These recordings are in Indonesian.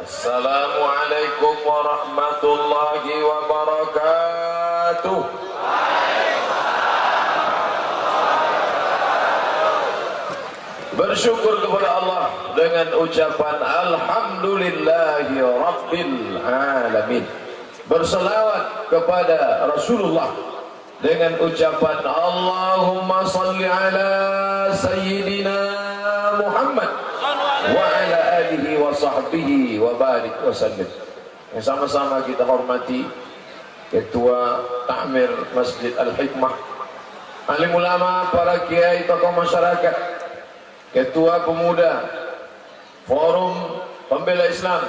Assalamualaikum warahmatullahi wabarakatuh. Bersyukur kepada Allah dengan ucapan Alhamdulillahi Rabbil Alamin. Berselawat kepada Rasulullah dengan ucapan Allahumma salli ala Sayyidina Muhammad wa ala alihi wa sahbihi wa barik wa sallim. Yang sama-sama kita hormati Ketua Takmir Masjid Al-Hikmah, alim ulama, para kiai, tokoh masyarakat, Ketua Pemuda Forum Pembela Islam,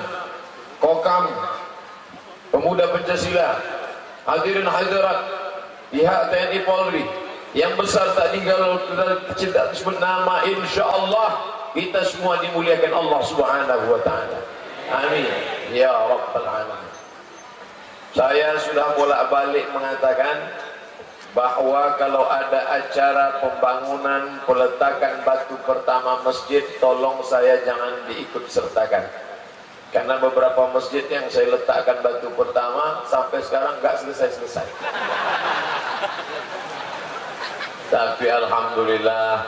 Kokam Pemuda Pancasila, hadirin hadirat, pihak TNI Polri yang besar tak tinggal kecil tak sebut nama, insyaallah kita semua dimuliakan Allah Subhanahu wa taala. Amin ya rabbal alamin. Saya sudah bolak-balik mengatakan bahwa kalau ada acara pembangunan peletakan batu pertama masjid, tolong saya jangan diikut sertakan. Karena beberapa masjid yang saya letakkan batu pertama sampai sekarang nggak selesai-selesai. Tapi alhamdulillah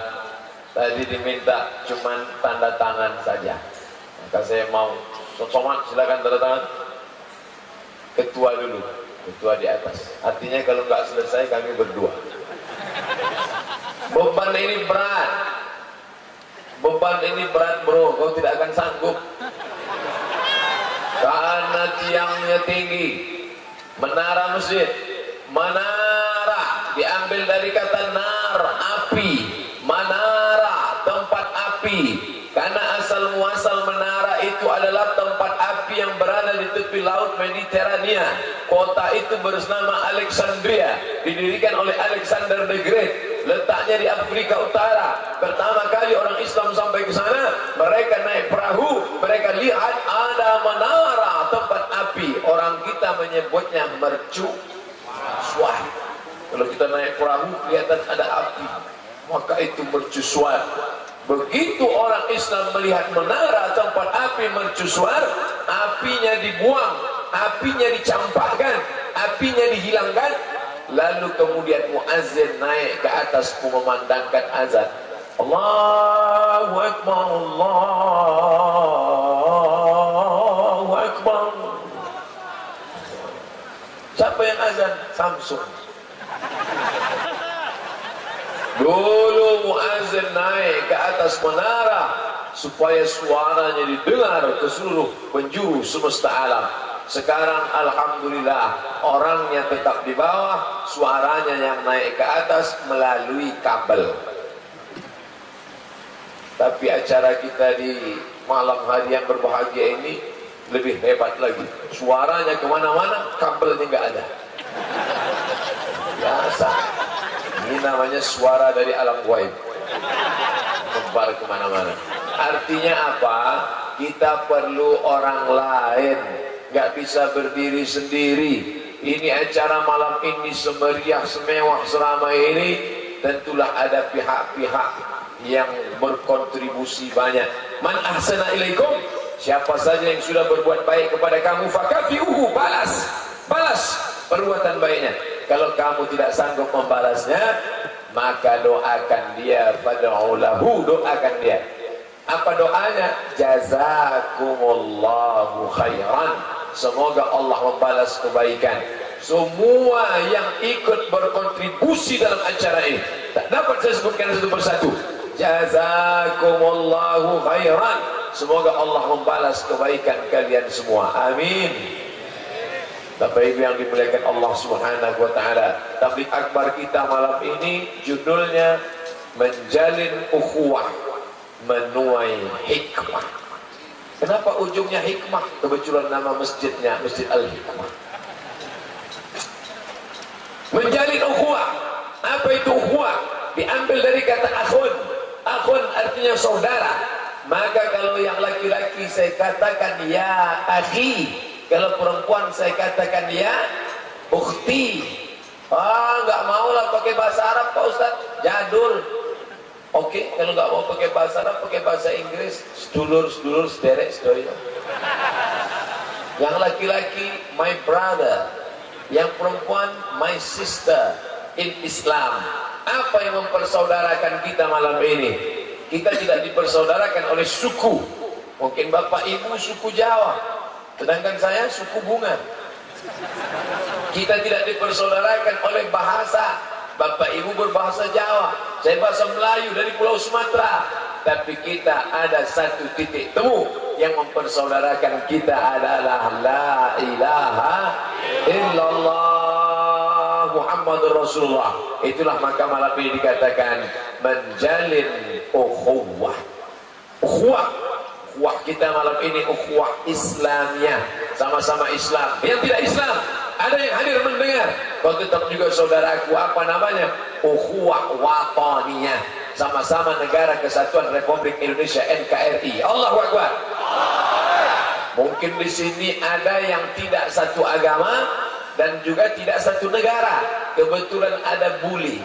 tadi diminta cuman tanda tangan saja. Maka saya mau, Somad silakan tanda tangan. Ketua dulu, ketua di atas. Artinya kalau nggak selesai kami berdua. Beban ini berat. Beban ini berat bro, kau tidak akan sanggup. Karena tiangnya tinggi. Menara masjid, menara diambil dari kata nar, api. Menara, tempat api. Karena asal muasal menara itu adalah tempat api yang berada di tepi laut Mediterania. Kota itu bernama Alexandria, didirikan oleh Alexander the Great. Letaknya di Afrika Utara. Pertama kali orang Islam sampai ke sana, mereka naik perahu, mereka lihat ada menara, tempat api. Orang kita menyebutnya mercusuar. Kalau kita naik perahu kelihatan ada api, maka itu mercusuar. Begitu orang Islam melihat menara tempat api mercusuar, apinya dibuang, apinya dicampakkan, apinya dihilangkan. Lalu kemudian muazzin naik ke atas memandangkan azan. Allahu Akbar, Allahu Akbar. Siapa yang azan? Samsung. Dulu muazzin naik ke atas menara supaya suaranya didengar ke seluruh penjuru semesta alam. Sekarang alhamdulillah orangnya tetap di bawah, suaranya yang naik ke atas melalui kabel. Tapi acara kita di malam hari yang berbahagia ini lebih hebat lagi. Suaranya kemana-mana, kabelnya nggak ada. Biasa. Ini namanya suara dari alam gaib, menyebar kemana-mana. Artinya apa? Kita perlu orang lain, nggak bisa berdiri sendiri. Ini acara malam ini semeriah, semewah, seramai ini, tentulah ada pihak-pihak yang berkontribusi banyak. Man ahsana ilaikum, siapa saja yang sudah berbuat baik kepada kamu, fakafiuhu, balas perbuatan baiknya. Kalau kamu tidak sanggup membalasnya, maka doakan dia, fad'u lahu, doakan dia. Apa doanya? Jazakumullahu khairan. Semoga Allah membalas kebaikan. Semua yang ikut berkontribusi dalam acara ini, tak dapat saya sebutkan satu persatu. Jazakumullahu khairan. Semoga Allah membalas kebaikan kalian semua. Amin. Bapak Ibu yang dimuliakan Allah Subhanahu wa taala, tabligh akbar kita malam ini judulnya menjalin ukhuwah menuai hikmah. Kenapa ujungnya hikmah? Kebetulan nama masjidnya Masjid Al-Hikmah. Menjalin ukhuwah. Apa itu ukhuwah? Diambil dari kata akhun. Akhun artinya saudara. Maka kalau yang laki-laki saya katakan ya akhi, kalau perempuan saya katakan ya ukhti. Nggak maulah pakai bahasa Arab Pak Ustaz, jadul. Oke, kalau nggak mau pakai bahasa Arab, pakai bahasa Inggris. Sedulur, sederek, sedoyo. Yang laki-laki my brother, yang perempuan my sister in Islam. Apa yang mempersaudarakan kita malam ini? Kita tidak dipersaudarakan oleh suku. Mungkin bapak ibu suku Jawa, sedangkan saya suku Bunga. Kita tidak dipersaudarakan oleh bahasa. Bapak ibu berbahasa Jawa, saya bahasa Melayu dari Pulau Sumatera. Tapi kita ada satu titik temu yang mempersaudarakan kita adalah la ilaha illallah Muhammadur Rasulullah. Itulah maka malam ini dikatakan menjalin ukhuwah. Ukhuwah kita malam ini ukhuwah Islamiyah, sama-sama Islam. Yang tidak Islam, ada yang hadir mendengar, kau tetap juga saudaraku. Apa namanya? Ukhuwah wataniyah, sama-sama negara kesatuan Republik Indonesia NKRI. Allahu Akbar. Mungkin di sini ada yang tidak satu agama dan juga tidak satu negara. Kebetulan ada bule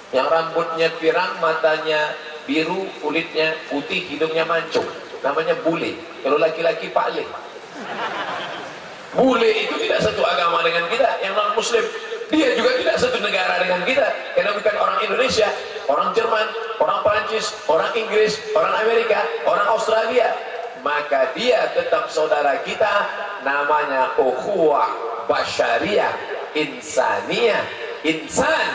yang rambutnya pirang, matanya biru, kulitnya putih, hidungnya mancung. Namanya bule. Kalau laki-laki Pak Le. Bule itu tidak satu agama dengan kita, yang non muslim. Dia juga tidak satu negara dengan kita, karena bukan orang Indonesia, orang Jerman, orang Perancis, orang Inggris, orang Amerika, orang Australia. Maka dia tetap saudara kita. Namanya ukhuwah basyariah, insaniyah, insan,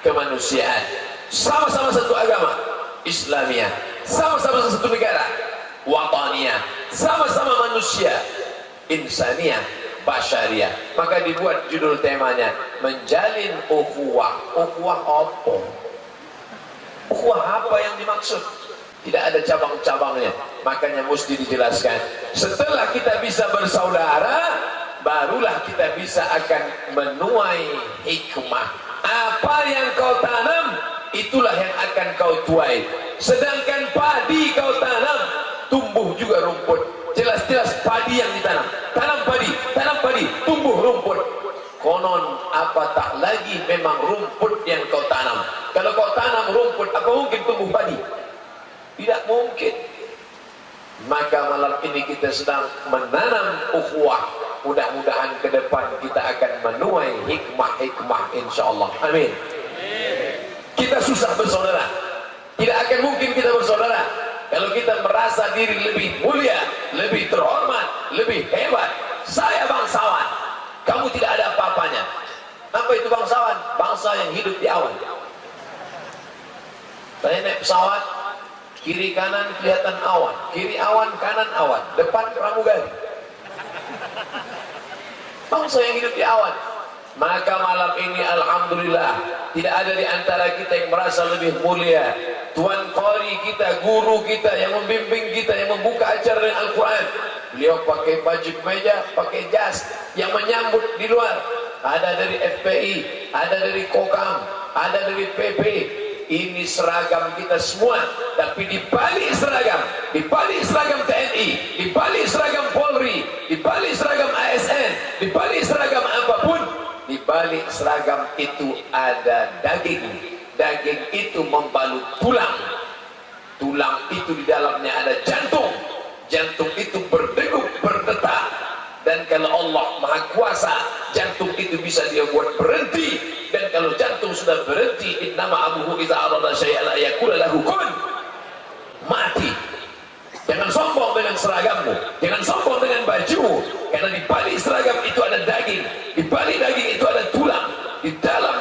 kemanusiaan. Sama-sama satu agama, Islamiyah. Sama-sama satu negara, wataniyah. Sama-sama manusia, insaniyah, basyariah. Maka dibuat judul temanya menjalin ukhuwah. Ukhuwah apa? Ukhuwah apa yang dimaksud? Tidak ada cabang-cabangnya, makanya mesti dijelaskan. Setelah kita bisa bersaudara, barulah kita bisa akan menuai hikmah. Apa yang kau tanam, itulah yang akan kau tuai. Sedangkan padi kau tanam, tumbuh juga rumput. Jelas-jelas padi yang ditanam. Tanam padi, tumbuh rumput. Konon apa tak lagi memang rumput yang kau tanam. Kalau kau tanam rumput, apa mungkin tumbuh padi? Tidak mungkin. Maka malam ini kita sedang menanam ukhuwah. Mudah-mudahan ke depan kita akan menuai hikmah-hikmah insyaallah. Amin. Kita susah bersaudara. Tidak akan mungkin kita bersaudara kalau kita merasa diri lebih mulia, lebih terhormat, lebih hebat. Saya bangsawan, kamu tidak ada apa-apanya. Apa itu bangsawan? Bangsa yang hidup di awan. Saya naik pesawat, kiri kanan kelihatan awan, kiri awan, kanan awan, depan pramugari. Bangsa yang hidup di awan. Maka malam ini alhamdulillah tidak ada di antara kita yang merasa lebih mulia. Tuan Qari kita, guru kita yang membimbing kita, yang membuka acara dengan Al-Quran, beliau pakai baju kemeja, pakai jas. Yang menyambut di luar ada dari FPI, ada dari Kokam, ada dari PP. Ini seragam kita semua, tapi di balik seragam, di balik seragam TNI, di balik seragam Polri, di balik seragam ASN, di balik seragam apapun, di balik seragam itu ada daging. Daging itu membalut tulang. Tulang itu di dalamnya ada jantung. Jantung itu berdegup, berdetak. Dan kalau Allah Maha Kuasa, jantung itu bisa dia buat berhenti. Dan kalau jantung sudah berhenti, innama amruhu idza arada syai'an ayaqula lahu kun. Mati. Jangan sombong dengan seragammu, jangan sombong dengan bajumu, karena di balik seragam itu ada daging, di balik daging itu ada tulang, di dalam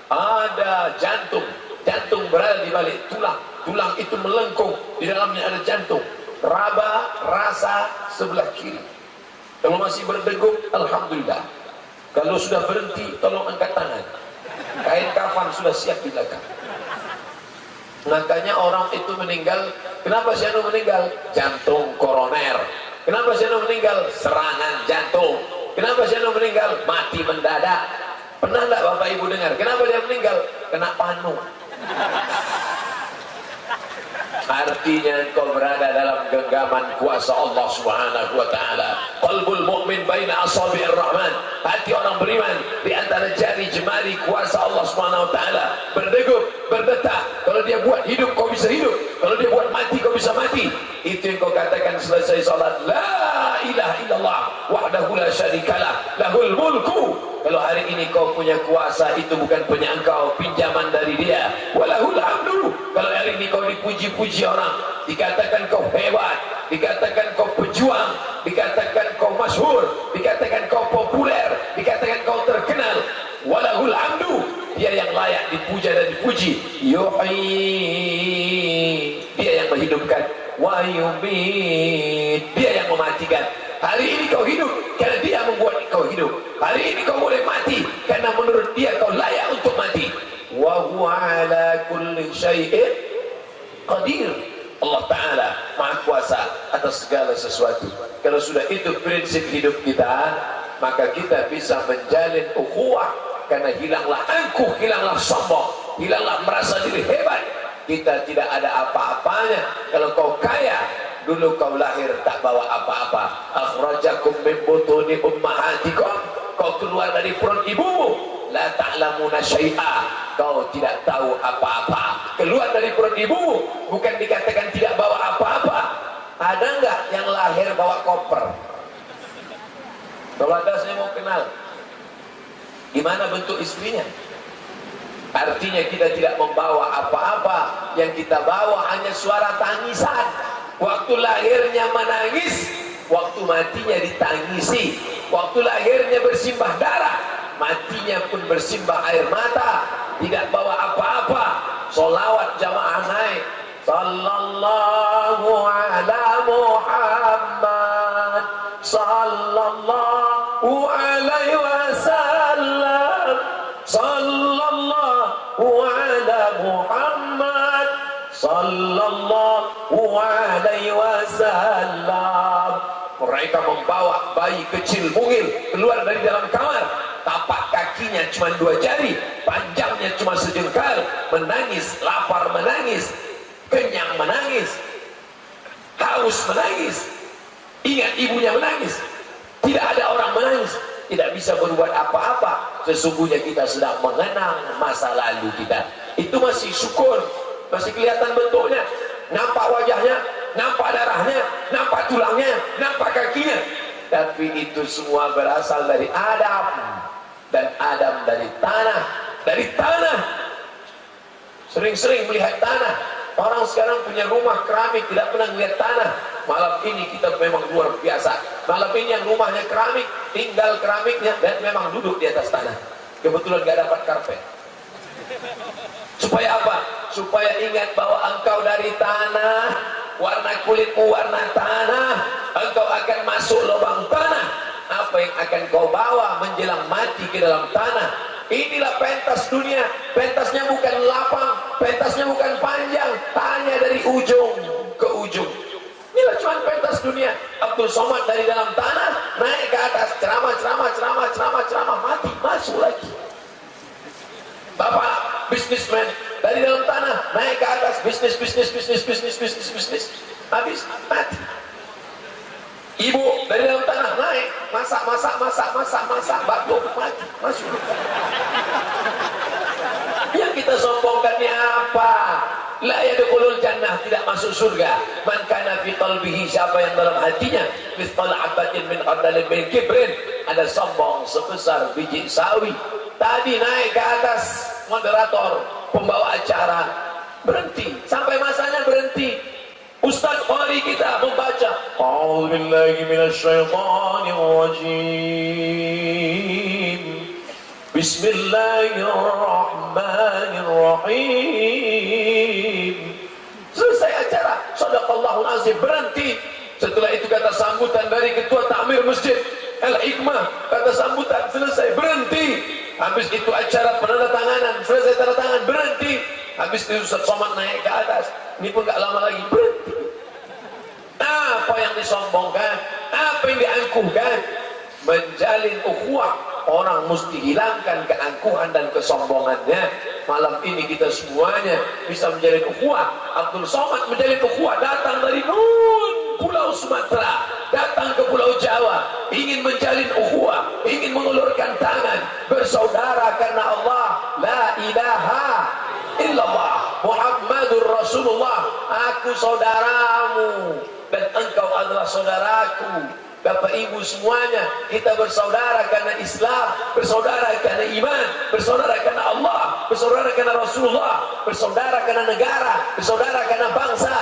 ada jantung. Jantung berada di balik tulang. Tulang itu melengkung, di dalamnya ada jantung. Raba, rasa sebelah kiri. Kalau masih berdegup, alhamdulillah. Kalau sudah berhenti, tolong angkat tangan. Kain kafan sudah siap di belakang. Makanya orang itu meninggal. Kenapa si anu meninggal? Jantung koroner. Kenapa si anu meninggal? Serangan jantung. Kenapa si anu meninggal? Mati mendadak. Pernah enggak Bapak Ibu dengar? Kenapa dia meninggal? Kena panu. Artinya engkau berada dalam genggaman kuasa Allah Subhanahu wa taala. Qalbul mu'min baina baina asabi'ir rahman. Hati orang beriman di antara jari jemari kuasa Allah Subhanahu wa taala. Berdegup, berdetak. Kalau dia buat hidup, kau bisa hidup. Kalau dia buat mati, kau bisa mati. Itu yang kau katakan selesai salat. La ilaha illallah wahdahu la syarikalah lahul mulku. Kalau hari ini kau punya kuasa, itu bukan punya engkau, pinjaman dari dia. Walahul hamdu. Kalau hari ini kau dipuji-puji orang, dikatakan kau hebat, dikatakan kau pejuang, dikatakan kau masyhur, dikatakan kau populer, dikatakan kau terkenal. Walahul hamdu. Dia yang layak dipuja dan dipuji. Yuhyi, dia yang menghidupkan. Wa yumit, dia yang mematikan. Hari ini kau hidup karena dia membuat kau hidup. Hari ini kau boleh mati karena menurut dia kau layak untuk mati. Wa huwa ala kulli syai'in qadir. Allah Ta'ala Maha Kuasa atas segala sesuatu. Kalau sudah itu prinsip hidup kita, maka kita bisa menjalin ukhuwah. Karena hilanglah angkuh, hilanglah sombong, hilanglah merasa diri hebat. Kita tidak ada apa-apanya. Kalau kau kaya, dulu kau lahir tak bawa apa-apa. Akhrajakum min butuni ummahatikum, kau keluar dari perut ibumu, la ta'lamuna syai'a, kau tidak tahu apa-apa. Keluar dari perut ibumu bukan dikatakan tidak bawa apa-apa. Ada enggak yang lahir bawa koper? Kalau ada, saya mau kenal gimana bentuk istrinya. Artinya kita tidak membawa apa-apa. Yang kita bawa hanya suara tangisan. Waktu lahirnya menangis, waktu matinya ditangisi. Waktu lahirnya bersimbah darah, matinya pun bersimbah air mata. Tidak bawa apa-apa. Sholawat jamaah naik. Sallallahu ala Muhammad, sallallahu alaihi wasallam, sallallahu ala Muhammad, sallallahu alaihi wasallam. Mereka membawa bayi kecil mungil keluar dari dalam kamar. Tapak kakinya cuma 2 jari, panjangnya cuma sejengkal. Menangis, lapar menangis, kenyang menangis, haus menangis, ingat ibunya menangis. Tidak ada orang menangis, tidak bisa berbuat apa-apa. Sesungguhnya kita sedang mengenang masa lalu kita. Itu masih syukur, masih kelihatan bentuknya, nampak wajahnya, nampak darahnya, nampak tulangnya, nampak kakinya. Tapi itu semua berasal dari Adam, dan Adam dari tanah. Dari tanah. Sering-sering melihat tanah. Orang sekarang punya rumah keramik, tidak pernah melihat tanah. Malam ini kita memang luar biasa. Malam ini yang rumahnya keramik, tinggal keramiknya, dan memang duduk di atas tanah. Kebetulan gak dapat karpet. Supaya apa? Supaya ingat bahwa engkau dari tanah, warna kulitmu warna tanah, engkau akan masuk lubang tanah. Apa yang akan kau bawa menjelang mati ke dalam tanah? Inilah pentas dunia. Pentasnya bukan lapang, pentasnya bukan panjang, hanya dari ujung ke ujung. Inilah cuma pentas dunia. Abdul Somad dari dalam tanah naik ke atas, ceramah, mati, masuk lagi. Bapak bisnismen dari dalam tanah naik ke atas, bisnis, habis, mati. Ibu dari dalam tanah naik, masak, batuk, mati, masuk. Yang kita sombongkannya apa? La yadkhulul jannah, tidak masuk surga. Man kana fi qalbihi, siapa yang dalam hatinya mithqal habatin min khardalin min kibrin, ada sombong sebesar biji sawi. Tadi naik ke atas, moderator, pembawa acara berhenti, sampai masanya berhenti. Ustaz Qari kita membaca A'udzubillahi minasyaitonirrajim, Bismillahirrahmanirrahim. Selesai acara, Shadaqallahul Azim, berhenti. Setelah itu kata sambutan dari ketua takmir masjid Al-Hikmah, kata sambutan, selesai, berhenti. Habis itu acara penandatanganan, selesai tanda tangan, berhenti. Habis itu Ustaz Somad naik ke atas, ini pun gak lama lagi, berhenti. Apa yang disombongkan? Apa yang diangkuhkan? Menjalin ukhuwah, orang mesti hilangkan keangkuhan dan kesombongannya. Malam ini kita semuanya bisa menjalin ukhuwah. Abdul Somad menjalin ukhuwah, datang dari nun pulau Sumatera datang ke Pulau Jawa, ingin menjalin ukhuwah, ingin mengulurkan tangan, bersaudara karena Allah, la ilaha illallah Muhammadur Rasulullah, aku saudaramu dan engkau adalah saudaraku. Bapak ibu semuanya, kita bersaudara karena Islam, bersaudara karena iman, bersaudara karena Allah, bersaudara karena Rasulullah, bersaudara karena negara, bersaudara karena bangsa,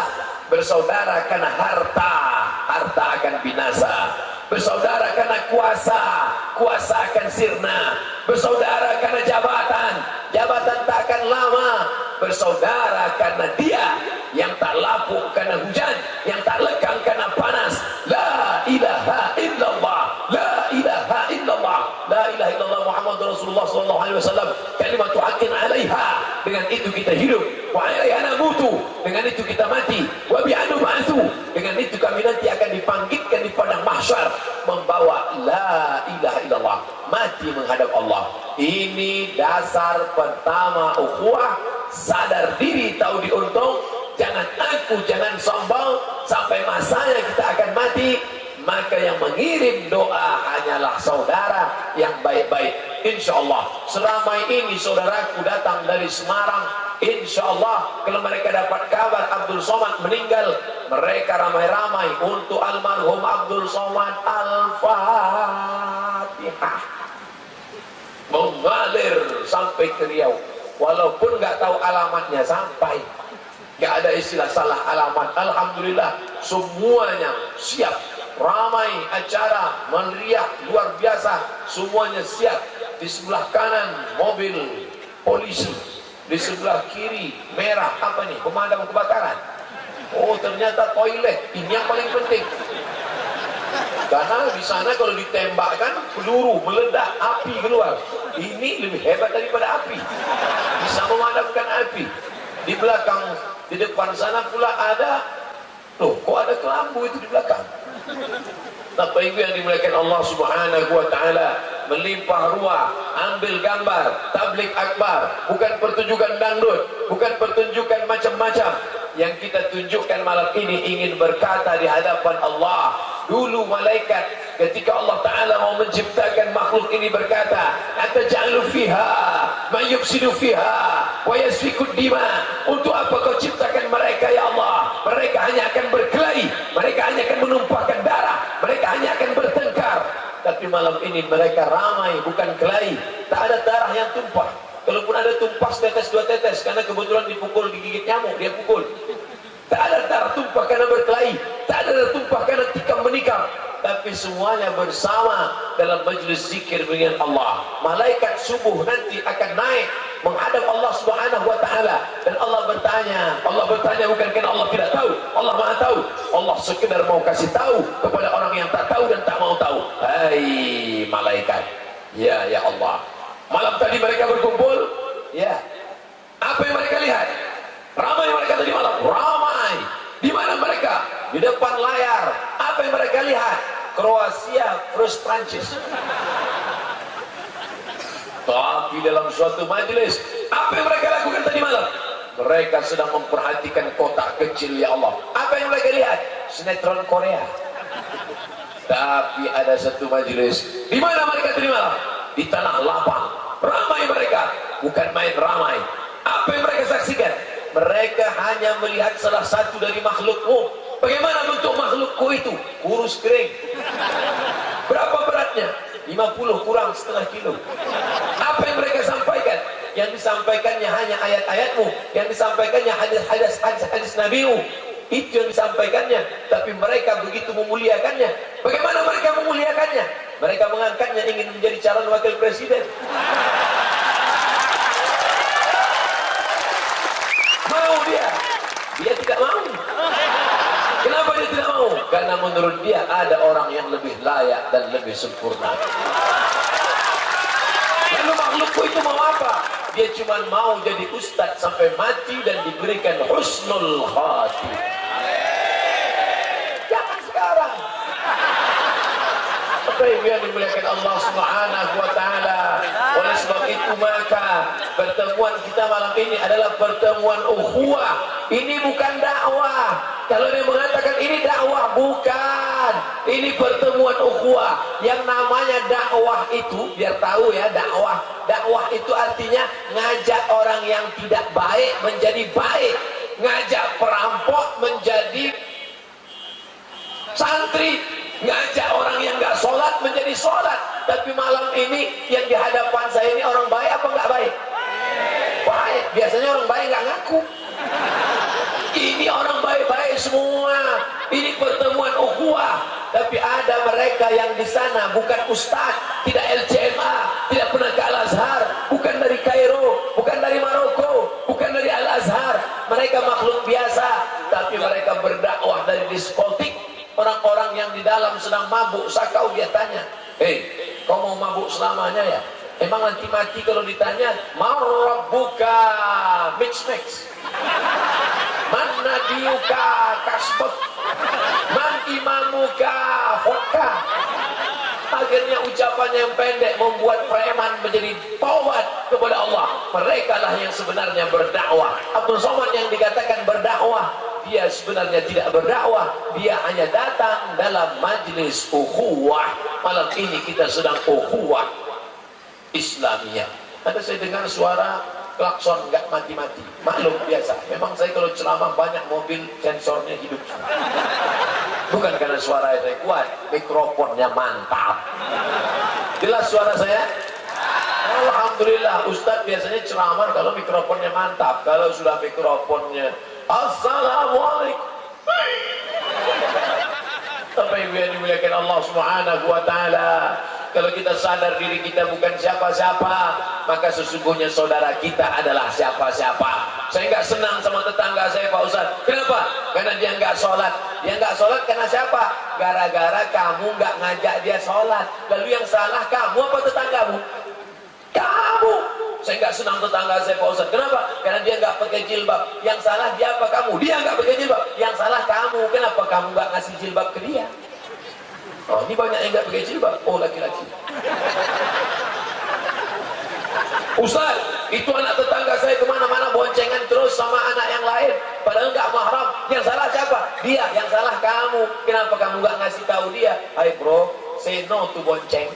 bersaudara karena harta, harta akan binasa, bersaudara karena kuasa, kuasa akan sirna, bersaudara karena jabatan, jabatan tak akan lama, bersaudara karena dia yang tak lapuk karena hujan, yang tak lekang karena panas. La ilaha illallah, la ilaha illallah, la ilaha illallah Muhammadur Rasulullah sallallahu alaihi wasallam, kalimatu haqqin 'alaiha, dengan itu kita hidup, wa 'alaiha namutu, dengan itu kita mati, wa bi'anu ba'tsu, dengan itu kami nanti akan dibangkitkan di padang mahsyar membawa la ilaha illallah, mati menghadap Allah. Ini dasar pertama ukhuwah, sadar diri, tahu diuntung, jangan aku, jangan sombong, sampai masanya kita akan mati. Maka yang mengirim doa hanyalah saudara yang baik-baik. Insya Allah seramai ini saudaraku datang dari Semarang, insya Allah kalau mereka dapat kabar Abdul Somad meninggal, mereka ramai-ramai untuk almarhum Abdul Somad Al-Fatihah, mengalir sampai ke Riau, walaupun nggak tahu alamatnya, sampai nggak ada istilah salah alamat. Alhamdulillah semuanya siap, ramai acara, meriah luar biasa, semuanya siap. Di sebelah kanan mobil polisi, di sebelah kiri merah, apa nih, pemadam kebakaran. Oh ternyata toilet, ini yang paling penting, karena di sana kalau ditembakkan peluru meledak, api keluar. Ini lebih hebat daripada api, bisa memadamkan api. Di belakang, di depan sana pula ada, loh kok ada kelambu itu di belakang. Bapak ibu yang dimuliakan Allah subhanahu wa ta'ala, melimpah ruah, ambil gambar tablik akbar, bukan pertunjukan dangdut, bukan pertunjukan macam-macam. Yang kita tunjukkan malam ini ingin berkata di hadapan Allah. Dulu malaikat ketika Allah Ta'ala mau menciptakan makhluk ini berkata, ataj'alu fiha man yufsidu fiha wa yasfiku dima, untuk apa kau ciptakan mereka ya Allah? Mereka hanya akan berkelahi, mereka hanya akan menumpahkan darah, mereka hanya akan bertengkar. Tapi malam ini mereka ramai, bukan kelahi, tak ada darah yang tumpah. Kalaupun ada tumpah setetes dua tetes karena kebetulan dipukul, digigit nyamuk, dia pukul. Tak ada darah tumpah karena berkelahi, tak ada darah tumpah karena tikam menikam, tapi semuanya bersama dalam majlis zikir dengan Allah. Malaikat subuh nanti akan naik menghadap Allah Subhanahu wa taala, dan Allah bertanya bukan karena Allah tidak tahu, Allah Maha tahu. Allah sekedar mau kasih tahu kepada orang yang tak tahu dan tak mau tahu. Hai malaikat, ya Allah, malam tadi mereka berkumpul, ya. Apa yang mereka lihat? Ramai mereka tadi malam, ramai. Di mana mereka? Di depan layar. Apa yang mereka lihat? Kroasia versus Prancis. Tapi dalam suatu majelis, apa yang mereka lakukan tadi malam? Mereka sedang memperhatikan kotak kecil, ya Allah. Apa yang mereka lihat? Sinetron Korea. Tapi ada satu majelis, di mana mereka tadi malam? Di tanah lapang. Ramai mereka, bukan main ramai. Apa yang mereka saksikan? Mereka hanya melihat salah satu dari makhlukmu. Bagaimana bentuk makhlukku itu? Kurus kering. Berapa beratnya? 50 kurang setengah kilo. Apa yang mereka sampaikan? Yang disampaikannya hanya ayat-ayatmu, yang disampaikannya hadis nabimu. Itu yang disampaikannya. Tapi mereka begitu memuliakannya. Bagaimana mereka memuliakannya? Mereka mengangkatnya ingin menjadi calon wakil presiden. Mau dia tidak mau. Kenapa dia tidak mau? Karena menurut dia ada orang yang lebih layak dan lebih sempurna. Lalu makhlukku itu mau apa? Dia cuma mau jadi ustadz sampai mati dan diberikan husnul khatimah. Jangan sekarang. Apa yang dimuliakan Allah Subhanahu wa taala. Oleh sebab itu maka pertemuan kita malam ini adalah pertemuan ukhuwah. Ini bukan dakwah. Kalau dia mengatakan ini dakwah, bukan. Ini pertemuan ukhuwah. Yang namanya dakwah itu, biar tahu ya, dakwah. Dakwah itu artinya ngajak orang yang tidak baik menjadi baik. Ngajak perampok menjadi santri. Ngajak orang yang nggak sholat menjadi sholat. Tapi malam ini yang di hadapan saya ini orang baik apa nggak baik? Baik. Biasanya orang baik nggak ngaku. Ini orang baik-baik semua. Ini pertemuan ukhuwah. Tapi ada mereka yang di sana bukan ustaz, tidak LCMA, tidak pernah ke Al-Azhar, bukan dari Kairo, bukan dari Maroko, bukan dari Al-Azhar. Mereka makhluk biasa, tapi mereka berdakwah dari diskotik. Orang-orang yang di dalam sedang mabuk, sakau dia tanya, "Hei, kau mau mabuk selamanya ya? Emang nanti mati kalau ditanya, mau rabbuka mix-mix. Man nabiyuka kasbek. Man imamuka vodka." Akhirnya ucapannya yang pendek membuat preman menjadi taubat kepada Allah. Mereka lah yang sebenarnya berdakwah. Abdul Somad yang dikatakan berdakwah, dia sebenarnya tidak berdakwah. Dia hanya datang dalam majlis ukhuwah. Malam ini kita sedang ukhuwah Islamiyah. Ada saya dengar suara klakson nggak mati-mati. Maklum biasa. Memang saya kalau ceramah banyak mobil sensornya hidup. Bukan karena suara saya kuat, mikrofonnya mantap. Jelas suara saya? Alhamdulillah. Ustadz biasanya ceramah kalau mikrofonnya mantap. Kalau sudah mikrofonnya Assalamualaikum. Apa yang dimuliakan Allah Subhanahu wa taala. Kalau kita sadar diri kita bukan siapa-siapa, maka sesungguhnya saudara kita adalah siapa-siapa. Saya nggak senang sama tetangga saya, Pak Ustaz. Kenapa? Karena dia nggak sholat. Dia nggak sholat karena siapa? Gara-gara kamu nggak ngajak dia sholat. Lalu yang salah kamu apa tetanggamu? Kamu. Saya nggak senang tetangga saya, Pak Ustaz. Kenapa? Karena dia nggak pakai jilbab. Yang salah dia apa kamu? Dia nggak pakai jilbab. Yang salah kamu. Kenapa kamu nggak ngasih jilbab ke dia? Oh, ini banyak yang nggak pakai jilbab. Oh, laki-laki. Ustaz, itu anak tetangga saya kemana-mana boncengan terus sama anak yang lain, padahal nggak mahram. Yang salah siapa? Dia. Yang salah kamu. Kenapa kamu nggak ngasih tahu dia? Hai bro, say no to bonceng.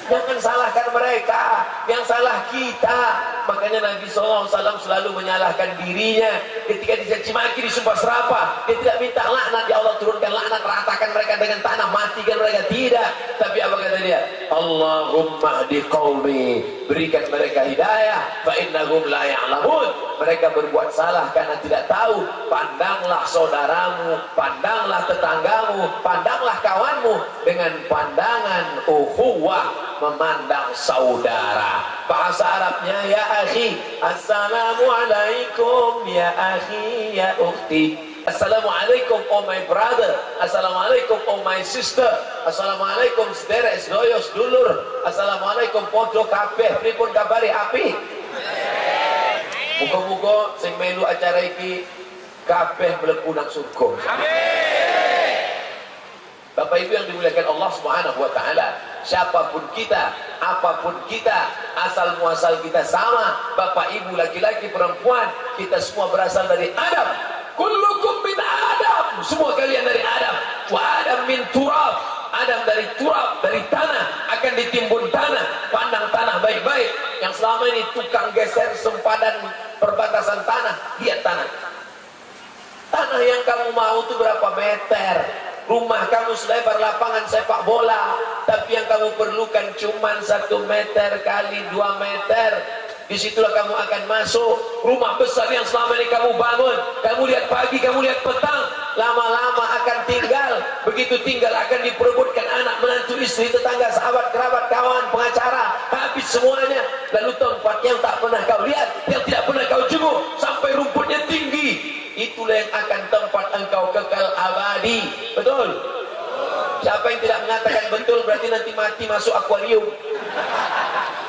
Jangan salahkan mereka, yang salah kita. Makanya Nabi SAW selalu menyalahkan dirinya ketika dicaci maki, disumpah serapah. Dia tidak minta laknat, ya Allah turunkan laknat, ratakan mereka dengan tanah, matikan mereka. Tidak. Tapi apa kata dia? Allahumma hdi qaumi, berikan mereka hidayah, fa innahum la ya'lamun. Mereka berbuat salah karena tidak tahu. Pandanglah saudaramu, pandanglah tetanggamu, pandanglah kawanmu dengan pandangan ukhuwah, memandang saudara. Bahasa Arabnya ya akhi, assalamualaikum ya akhi ya ukhti. Assalamualaikum oh my brother, assalamualaikum oh my sister, assalamualaikum sederek sedoyo sedulur, assalamualaikum podo kabeh pripun kabari api. Muga-muga sing melu acara iki kabeh mlebu nang surga. Amin. Bapak Ibu yang dimuliakan Allah Subhanahu wa taala, siapapun kita, apapun kita, asal muasal kita sama, Bapak Ibu, laki-laki, perempuan, kita semua berasal dari Adam. Kullukum min Adam, semua kalian dari Adam. Wa Adam min turab, Adam dari turab, dari tanah, akan ditimbun tanah. Pandang tanah baik-baik. Yang selama ini tukang geser sempadan perbatasan tanah, lihat tanah. Tanah yang kamu mau itu berapa meter? Rumah kamu selebar lapangan sepak bola, tapi yang kamu perlukan cuma 1 meter kali 2 meter. Disitulah kamu akan masuk. Rumah besar yang selama ini kamu bangun, kamu lihat pagi, kamu lihat petang, lama-lama akan tinggal. Begitu tinggal akan diperebutkan anak, menantu, istri, tetangga, sahabat, kerabat, kawan, pengacara. Habis semuanya. Lalu tempat yang tak pernah kau lihat, yang tidak pernah kau jenguk, sampai rumputnya tinggi, itulah yang akan tempat engkau kekal abadi. Betul? Siapa yang tidak mengatakan betul berarti nanti mati masuk akuarium.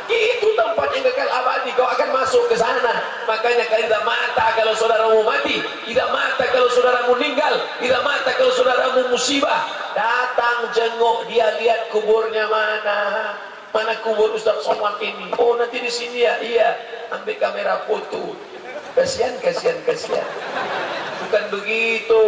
Itu tempat yang kekal abadi, kau akan masuk ke sana. Makanya tidak mata kalau saudaramu mati, tidak mata kalau saudaramu meninggal, tidak mata kalau saudaramu musibah. Datang jenguk dia, lihat kuburnya mana. Mana kubur Ustaz Somad ini? Oh nanti di sini ya. Iya, ambil kamera foto. Kasihan. bukan begitu.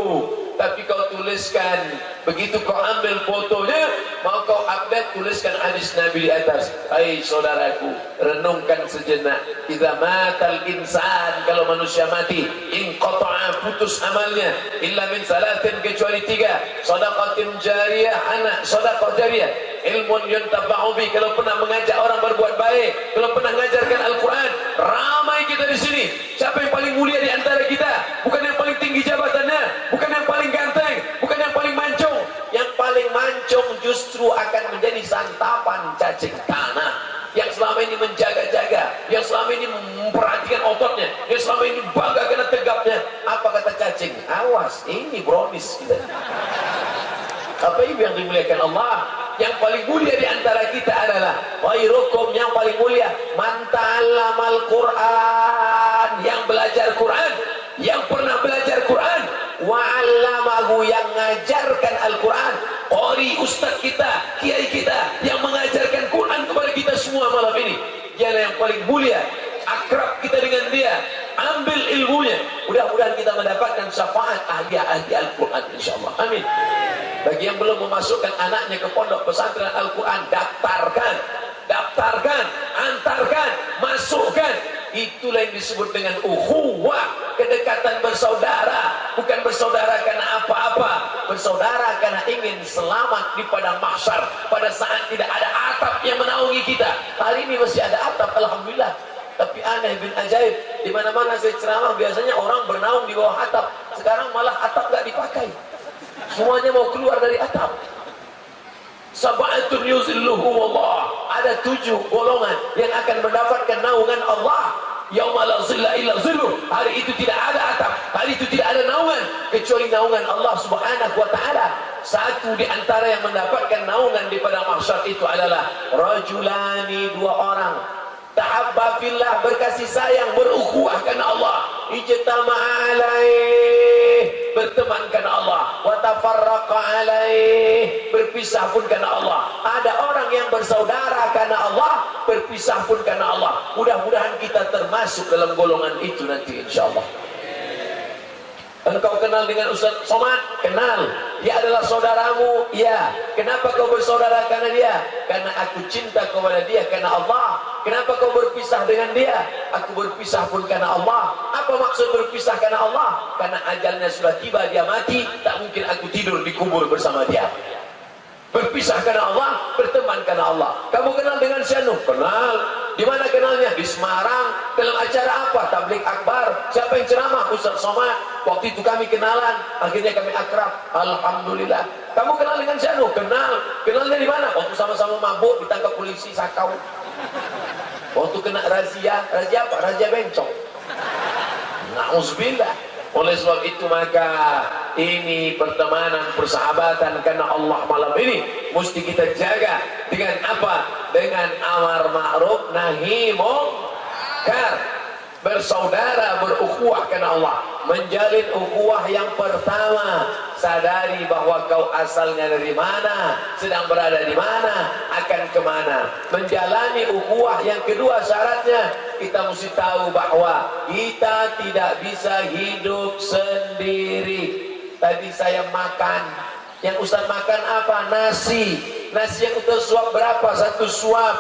Tapi kau tuliskan, begitu kau ambil fotonya, mau kau update, tuliskan hadis Nabi di atas. Hai saudaraku, renungkan sejenak. Idza matal insan, kalau manusia mati, inqata'a, putus amalnya, illa min salatin, kecuali 3. Shadaqatin jariyah, anak sedekah jariyah, ilmun yuntafa'u bi, kalau pernah mengajak orang berbuat baik, kalau pernah mengajarkan Al-Quran. Ramai kita di sini. Siapa yang paling mulia di antara kita? Bukan yang paling tinggi jabatannya, bukan yang paling ganteng, bukan yang paling mancung. Yang paling mancung justru akan menjadi santapan cacing tanah. Yang selama ini menjaga-jaga, yang selama ini memperhatikan ototnya, yang selama ini bangga karena tegapnya. Apa kata cacing? Awas, ini brownies kita. Apa itu yang dimuliakan Allah? Yang paling mulia di antara kita adalah khairukum, yang paling mulia man ta'allamal Quran, yang belajar Quran, yang pernah belajar Quran, wa 'allamahu, yang mengajarkan Al-Quran. Qari, ustaz kita, kiai kita yang mengajarkan Quran kepada kita semua malam ini. Dialah yang paling mulia. Akrab kita dengan dia, ambil ilmunya. Mudah-mudahan kita mendapatkan syafaat ahli-ahli Al-Quran insyaallah. Amin. Bagi yang belum memasukkan anaknya ke pondok pesantren Al-Quran, daftarkan, antarkan, masukkan. Itulah yang disebut dengan ukhuwah, kedekatan bersaudara. Bukan bersaudara karena apa-apa, bersaudara karena ingin selamat di padang mahsyar pada saat tidak ada atap yang menaungi kita. Hari ini masih ada atap, alhamdulillah. Tapi aneh bin ajaib, di mana-mana saya ceramah biasanya orang bernaung di bawah atap. Sekarang malah atap nggak dipakai. Semuanya mau keluar dari atap. Sab'atun yuzilluhumullah. Ada 7 golongan yang akan mendapatkan naungan Allah. Yauma la zilla illa zilluh. Hari itu tidak ada atap, hari itu tidak ada naungan kecuali naungan Allah Subhanahu wa taala. Satu di antara yang mendapatkan naungan di padang mahsyar itu adalah rajulani, 2 orang. Tahabba fillah, berkasih sayang, berukhuwah karena Allah. Ijtama'a alaih, berteman karena Allah. Wa tafarraqa alaih, berpisah pun karena Allah. Ada orang yang bersaudara karena Allah, berpisah pun karena Allah. Mudah-mudahan kita termasuk dalam golongan itu nanti insyaallah. Engkau kenal dengan Ustaz Somad? Kenal. Dia adalah saudaramu? Ya. Kenapa kau bersaudara karena dia? Karena aku cinta kepada dia karena Allah. Kenapa kau berpisah dengan dia? Aku berpisah pun karena Allah. Apa maksud berpisah karena Allah? Karena ajalnya sudah tiba, dia mati. Tak mungkin aku tidur di kubur bersama dia. Berpisah karena Allah, berteman karena Allah. Kamu kenal dengan Syanu? Kenal. Di mana kenalnya? Di Semarang. Dalam acara apa? Tablik akbar. Siapa yang ceramah? Ustaz Somad. Waktu itu kami kenalan, akhirnya kami akrab. Alhamdulillah. Kamu kenal dengan Syanu? Kenal. Kenalnya di mana? Waktu sama-sama mabuk ditangkap polisi Sakau. Waktu kena razia. Razia apa? Razia bencong. Na'udzubillah. Oleh sebab itu maka ini pertemanan, persahabatan karena Allah malam ini mesti kita jaga dengan apa? Dengan amar ma'ruf nahi munkar. Bersaudara, berukhuwah karena Allah. Menjalin ukhuwah yang pertama, sadari bahwa kau asalnya dari mana, sedang berada di mana, akan kemana. Menjalani ukhuwah yang kedua, syaratnya kita mesti tahu bahwa kita tidak bisa hidup sendiri. Tadi saya makan, yang Ustaz makan apa? Nasi. Nasi yang Ustaz suap berapa? 1 suap.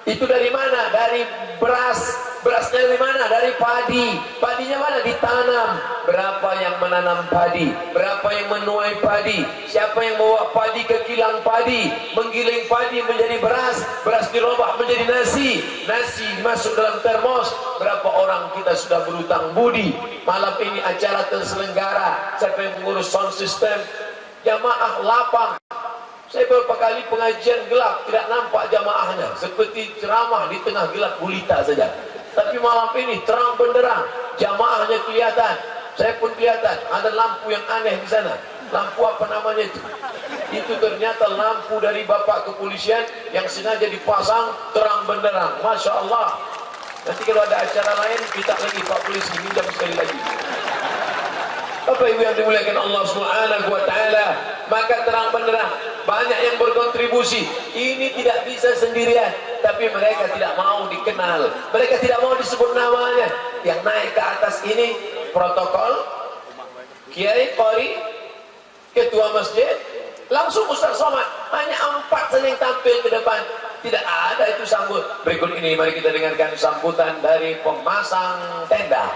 Itu dari mana? Dari beras. Berasnya dari mana? Dari padi. Padinya mana? Ditanam. Berapa yang menanam padi? Berapa yang menuai padi? Siapa yang bawa padi ke kilang padi? Menggiling padi menjadi beras. Beras dirubah menjadi nasi. Nasi masuk dalam termos. Berapa orang kita sudah berutang budi? Malam ini acara terselenggara. Siapa yang mengurus sound system? Jamaah lapang. Saya beberapa kali pengajian gelap, tidak nampak jamaahnya. Seperti ceramah di tengah gelap gulita saja. Tapi malam ini terang benderang, jamaahnya kelihatan. Saya pun kelihatan, ada lampu yang aneh di sana. Lampu apa namanya itu? Itu ternyata lampu dari bapak kepolisian yang sengaja dipasang terang benderang. Masya Allah. Nanti kalau ada acara lain, kita lagi Pak Polisi, minjam sekali lagi. Bapak Ibu yang dimuliakan Allah Subhanahu wa taala, maka terang benderang, banyak yang berkontribusi. Ini tidak bisa sendirian, tapi mereka tidak mau dikenal. Mereka tidak mau disebut namanya. Yang naik ke atas ini protokol Kiai Qori, ketua masjid, langsung Ustaz Somad. Hanya 4 saja yang tampil ke depan. Tidak ada itu sambut. Berikut ini mari kita dengarkan sambutan dari pemasang tenda.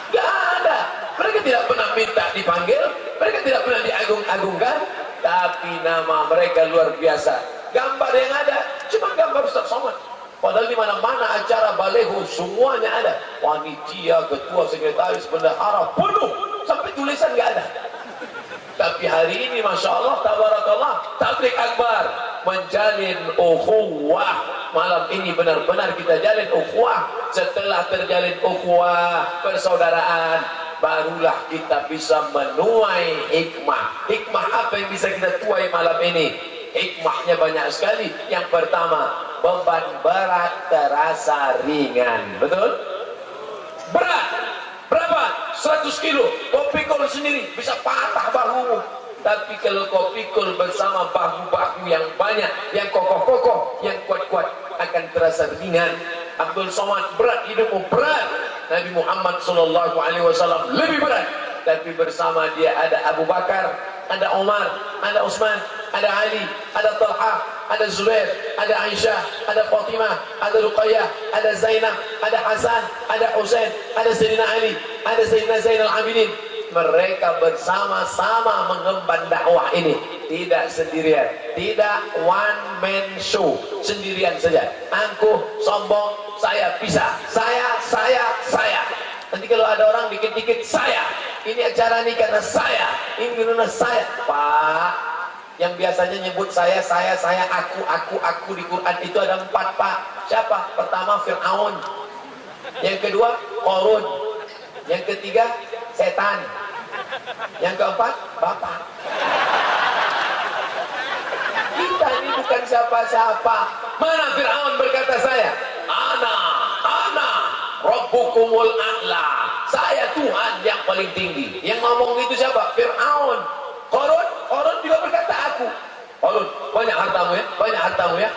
Gak ada. Mereka tidak pernah minta dipanggil, mereka tidak pernah diagung-agungkan, tapi nama mereka luar biasa. Gambar yang ada cuma gambar Ustaz Somad. Padahal di mana-mana acara baleho semuanya ada. Panitia, ketua, sekretaris, bendahara penuh, sampai tulisan nggak ada. Tapi hari ini Masya Allah, tabarakallah, tablik akbar menjalin ukhuwah. Malam ini benar-benar kita jalin ukhuwah. Setelah terjalin ukhuwah, persaudaraan, barulah kita bisa menuai hikmah. Hikmah apa yang bisa kita tuai malam ini? Hikmahnya banyak sekali. Yang pertama, beban berat terasa ringan. Betul? Berat berapa? 100 kilo. Kau pikul sendiri bisa patah bahumu. Tapi kalau kau pikul bersama bahu-bahu yang banyak, yang kokoh-kokoh, yang kuat-kuat, akan terasa ringan. Abdul Somad, berat hidupmu, berat. Nabi Muhammad SAW lebih berat. Tapi bersama dia ada Abu Bakar, ada Umar, ada Utsman, ada Ali, ada Talha, ada Zubair, ada Aisyah, ada Fatimah, ada Ruqayyah, ada Zainab, ada Hasan, ada Husain, ada Sayyidina Ali, ada Sayyidina Zainal Abidin. Mereka bersama-sama mengemban dakwah ini, tidak sendirian, tidak one man show, sendirian saja. Angkuh, sombong, saya bisa, saya. Nanti kalau ada orang dikit-dikit saya, ini acara ini karena saya, ini karena saya. Pak, yang biasanya nyebut saya, aku di Quran itu ada 4, Pak. Siapa? Pertama Fir'aun, yang kedua Qarun, yang ketiga setan, yang keempat Bapak. Kita ini bukan siapa-siapa. Mana Fir'aun berkata saya? Ana Rabbukumul A'la. Saya Tuhan yang paling tinggi. Yang ngomong itu siapa? Fir'aun. Qarun juga berkata aku. Qarun, banyak hartamu ya.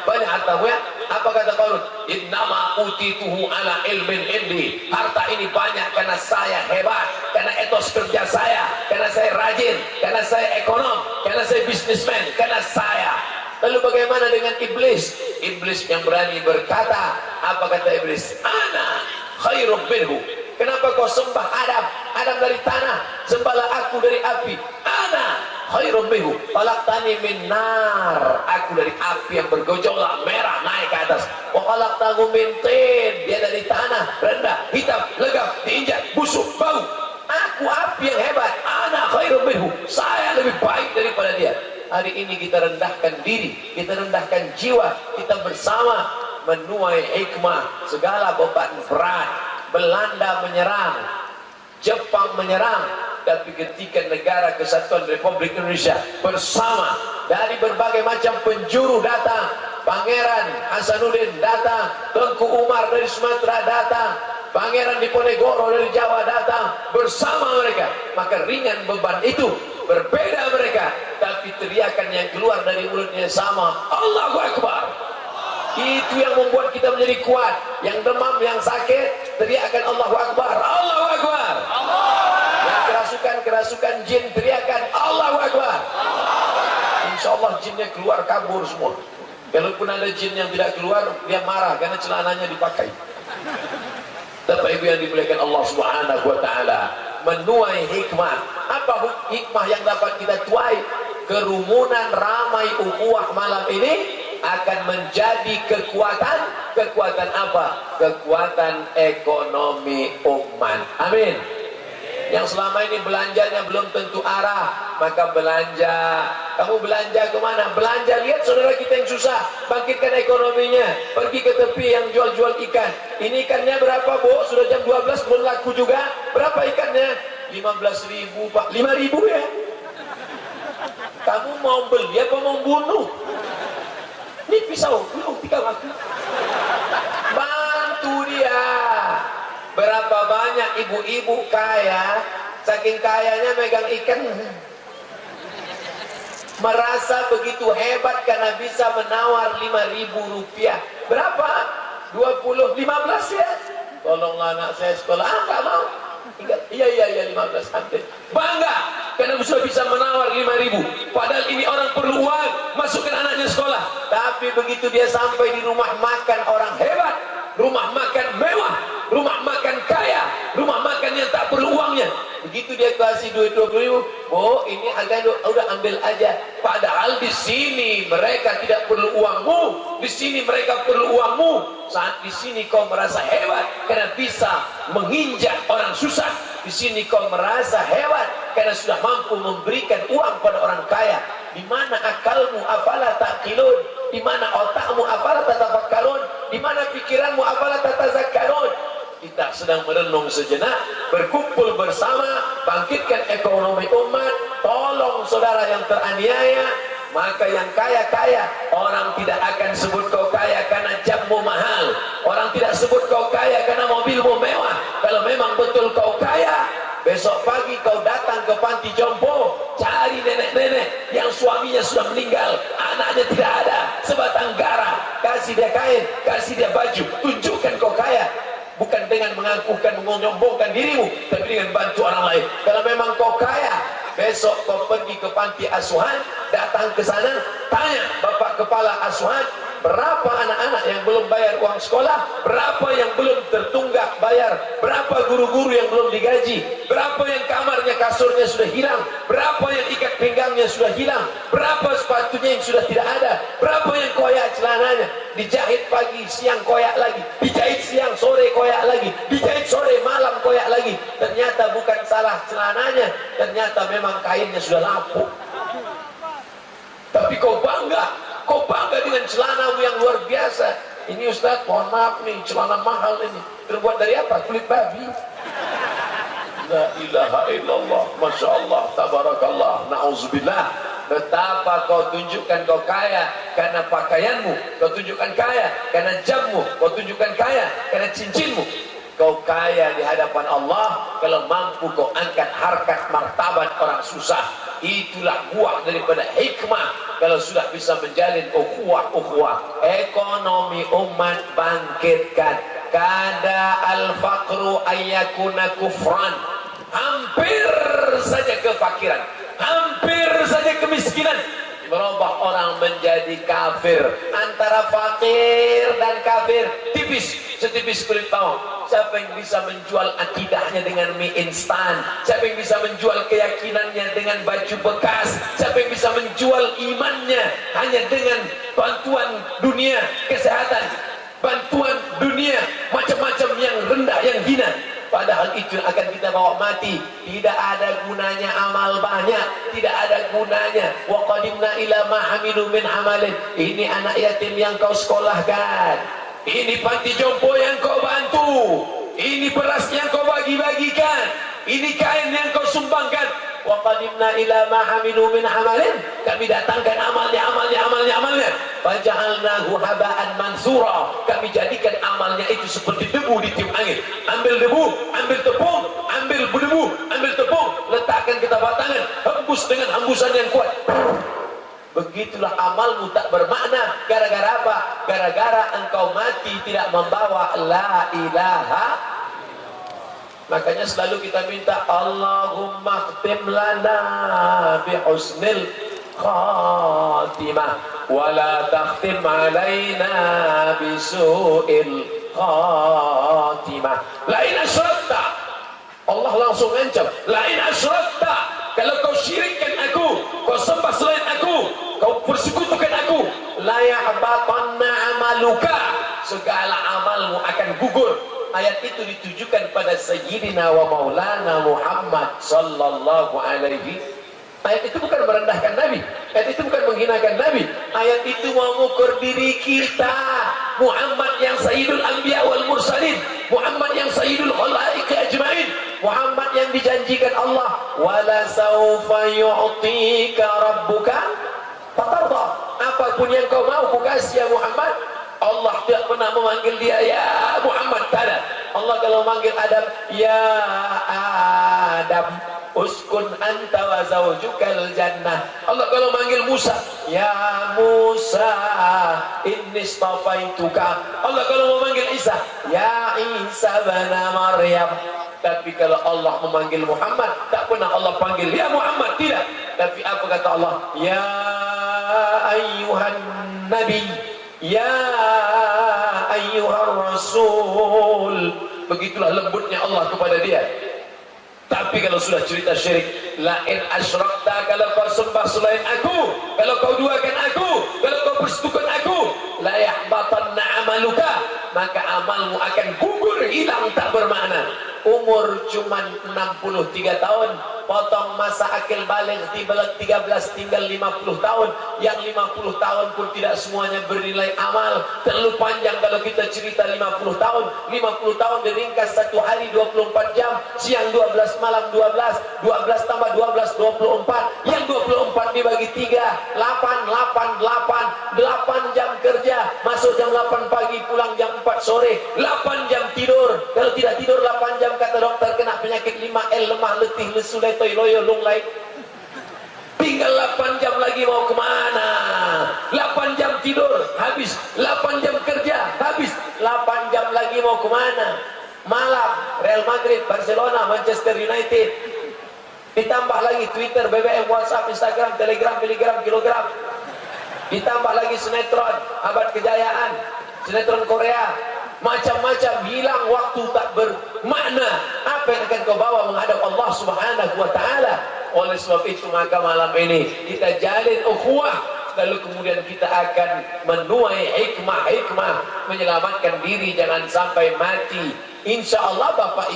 Apa kata Qarun? Innama utituhu ala ilmin indi. Harta ini banyak karena saya hebat, karena etos kerja saya, karena saya rajin, karena saya ekonom, karena saya bisnismen, karena saya. Lalu bagaimana dengan iblis? Iblis yang berani berkata, apa kata iblis? Ana khairum minhu. Kenapa kau sembah Adam dari tanah, sembahlah aku dari api. Ana khairum minhu khalaqtani min nar. Aku dari api yang bergejolak merah naik ke atas. Wa khalaqtahu min tin. Dia dari tanah rendah, hitam, legam, diinjak, busuk, bau. Aku api yang hebat. Ana khairum minhu. Saya lebih baik daripada dia. Hari ini kita rendahkan diri, kita rendahkan jiwa, kita bersama menuai hikmah. Segala beban berat. Belanda menyerang, Jepang menyerang, tapi ketika negara kesatuan Republik Indonesia bersama dari berbagai macam penjuru datang, Pangeran Hasanuddin datang, Tengku Umar dari Sumatera datang, Pangeran Diponegoro dari Jawa datang, bersama mereka, maka ringan beban itu. Berbeda mereka, tapi teriakan yang keluar dari mulutnya sama, Allahu Akbar. Itu yang membuat kita menjadi kuat. Yang demam, yang sakit, teriakan Allahu Akbar, Allahu Akbar. Yang kerasukan jin, teriakan Allahu Akbar. Insya Allah jinnya keluar, kabur semua. Kalaupun ada jin yang tidak keluar, dia marah karena celananya dipakai. Bapak Ibu yang dimuliakan Allah Subhanahu wa taala, menuai hikmah. Apa hikmah yang dapat kita tuai? Kerumunan ramai ukhuwah malam ini akan menjadi kekuatan. Kekuatan apa? Kekuatan ekonomi umat. Amin. Yang selama ini belanjanya belum tentu arah, maka belanja. Kamu belanja kemana? Belanja, lihat saudara kita yang susah, bangkitkan ekonominya. Pergi ke tepi yang jual-jual ikan. Ini ikannya berapa, Bu? Sudah jam 12 belum laku juga. Berapa ikannya? 15.000, Pak. 5.000 ya? Kamu mau beli apa mau bunuh? Ini pisau, tikam aku. Bantu dia. Berapa banyak ibu-ibu kaya, saking kayanya megang ikan, merasa begitu hebat karena bisa menawar 5.000 rupiah. Berapa? 20, 15 ya? Tolonglah anak saya sekolah. Enggak mau. Iya 15 ambil. Bangga karena sudah bisa menawar 5.000. Padahal ini orang perlu uang, masukkan anaknya sekolah. Tapi begitu dia sampai di rumah makan orang hebat, rumah makan mewah, rumah makan kaya, rumah makan yang tak perlu uangnya. Begitu dia kasih duit 20.000, oh ini agak udah ambil aja. Padahal di sini mereka tidak perlu uangmu, di sini mereka perlu uangmu. Saat di sini kau merasa hebat karena bisa menginjak orang susah. Di sini kau merasa hebat karena sudah mampu memberikan uang pada orang kaya. Di mana akalmu afala taqilun? Di mana otakmu afala tatafakkarun? Di mana pikiranmu afala tatazakkarun? Kita sedang merenung sejenak, berkumpul bersama, bangkitkan ekonomi umat, tolong saudara yang teraniaya. Maka yang kaya-kaya, orang tidak akan sebut kau kaya karena jammu mahal. Orang tidak sebut kau kaya karena mobilmu mewah. Kalau memang betul kau kaya, besok pagi kau datang ke panti jompo, cari nenek-nenek yang suaminya sudah meninggal, anaknya tidak ada, sebatang gara, kasih dia kain, kasih dia baju, tunjukkan kau kaya. Bukan dengan mengakukan, menyombongkan dirimu, tapi dengan bantu orang lain. Kalau memang kau kaya, besok kau pergi ke panti asuhan, datang ke sana, tanya bapak kepala asuhan, berapa anak-anak yang belum bayar uang sekolah, berapa yang belum tertunggak bayar, berapa guru-guru yang belum digaji, berapa yang kamarnya kasurnya sudah hilang, berapa yang ikat pinggangnya sudah hilang, berapa sepatunya yang sudah tidak ada, berapa yang koyak celananya, dijahit pagi siang koyak lagi, dijahit siang sore koyak lagi, dijahit sore malam koyak lagi. Ternyata bukan salah celananya, ternyata memang kainnya sudah lapuk. Tapi kau bangga dengan celanamu yang luar biasa. Ini Ustaz, mohon maaf nih, celana mahal ini. Terbuat dari apa? Kulit babi. La ilaha illallah, masya Allah, tabarakallah, na'udzubillah. Betapa kau tunjukkan kau kaya karena pakaianmu, kau tunjukkan kaya karena jammu, kau tunjukkan kaya karena cincinmu. Kau kaya di hadapan Allah kalau mampu kau angkat harkat martabat orang susah. Itulah buah daripada hikmah. Kalau sudah bisa menjalin ukhuwah, ekonomi umat bangkitkan. Kada al-faqru ayyakuna kufran. Hampir saja kefakiran, hampir saja kemiskinan merubah orang menjadi kafir. Antara fakir dan kafir tipis, setipis kulit bawang. Siapa yang bisa menjual akidahnya dengan mie instan? Siapa yang bisa menjual keyakinannya dengan baju bekas? Siapa yang bisa menjual imannya hanya dengan bantuan dunia kesehatan, bantuan dunia macam-macam yang rendah, yang hina? Padahal itu akan kita bawa mati. Tidak ada gunanya amal banyak, tidak ada gunanya. Wa qadimna ila ma hamilu min amalin. Ini anak yatim yang kau sekolahkan, ini panti jompo yang kau bantu, ini beras yang kau bagi-bagikan, ini kain yang kau sumbangkan. Wa qadimna ila ma hamilu min amalin. Kami datangkan amalnya. Faja'alnahu haba'an mansura. Kami jadikan amalnya itu seperti debu ditiup angin. Ambil debu, ambil tepung, ambil debu, ambil tepung, letakkan ke tapak tangan, hembus dengan hembusan yang kuat. Begitulah amalmu tak bermakna. Gara-gara apa? Gara-gara engkau mati tidak membawa la ilaha. Makanya selalu kita minta Allahumma khtim lana bi husnil khatimah wa la takhtim alaina bi su'il khatimah. La in asyrakta, Allah langsung ancam, la in asyrakta, kalau kau syirikkan aku, kau sembah selain aku, kau persekutukan aku, la yahbatanna amaluka, segala amalmu akan gugur. Ayat itu ditujukan pada Sayyidina wa Maulana Muhammad sallallahu alaihi. Ayat itu bukan merendahkan Nabi, ayat itu bukan menghinakan Nabi. Ayat itu mengukur diri kita. Muhammad yang Sayyidul Anbiya wal Mursalin, Muhammad yang Sayyidul Khalaiq ajmain, Muhammad yang dijanjikan Allah, wala saufa yu'tika rabbuka fatarda. Apapun yang kau mau ku kasih ya Muhammad. Allah tidak pernah memanggil dia ya Muhammad, tidak. Allah kalau manggil Adam, ya Adam uskun anta wa zawjukal jannah. Allah kalau manggil Musa, ya Musa inni istafaituka. Allah kalau mau manggil Isa, ya Isa bana Maryam. Tapi kalau Allah memanggil Muhammad, tak pernah Allah panggil ya Muhammad, tidak. Tapi apa kata Allah? Ya ayyuhan nabi, ya ayyuhan rasul. Begitulah lembutnya Allah kepada dia. Tapi kalau sudah cerita syirik, la in asyrakta, kalau kau sembah selain aku, kalau kau duakan aku, kalau kau persekutukan aku, la yahbatanna amaluka, maka amalmu akan gugur, hilang, tak bermakna. Umur cuma 63 tahun, potong masa akil balik 13 tinggal 50 tahun. Yang 50 tahun pun tidak semuanya bernilai amal. Terlalu panjang kalau kita cerita 50 tahun. 50 tahun diringkas satu hari 24 jam, siang 12, malam 12, 12 tambah 12 24. Yang 24 dibagi 3, 8 jam kerja, masuk jam 8 pagi, pulang jam 4 sore, 8 jam tidur. Kalau tidak tidur 8 jam, kata dokter, kena penyakit 5L, lemah, letih, lesu, letoi, loyo, lung lai. Tinggal 8 jam lagi, mau kemana? 8 jam tidur habis, 8 jam kerja habis, 8 jam lagi mau kemana? Malam Real Madrid, Barcelona, Manchester United, ditambah lagi Twitter, BBM, WhatsApp, Instagram, Telegram, miligram, kilogram, ditambah lagi sinetron Abad Kejayaan, sinetron Korea, macam-macam. Hilang waktu, tak bermakna. Apa yang akan kau bawa menghadap Allah Subhanahu wa ta'ala? Oleh sebab itu, maka malam ini kita jalin ukhuwah, lalu kemudian kita akan menuai hikmah-hikmah, menyelamatkan diri jangan sampai mati. Insya Allah bapak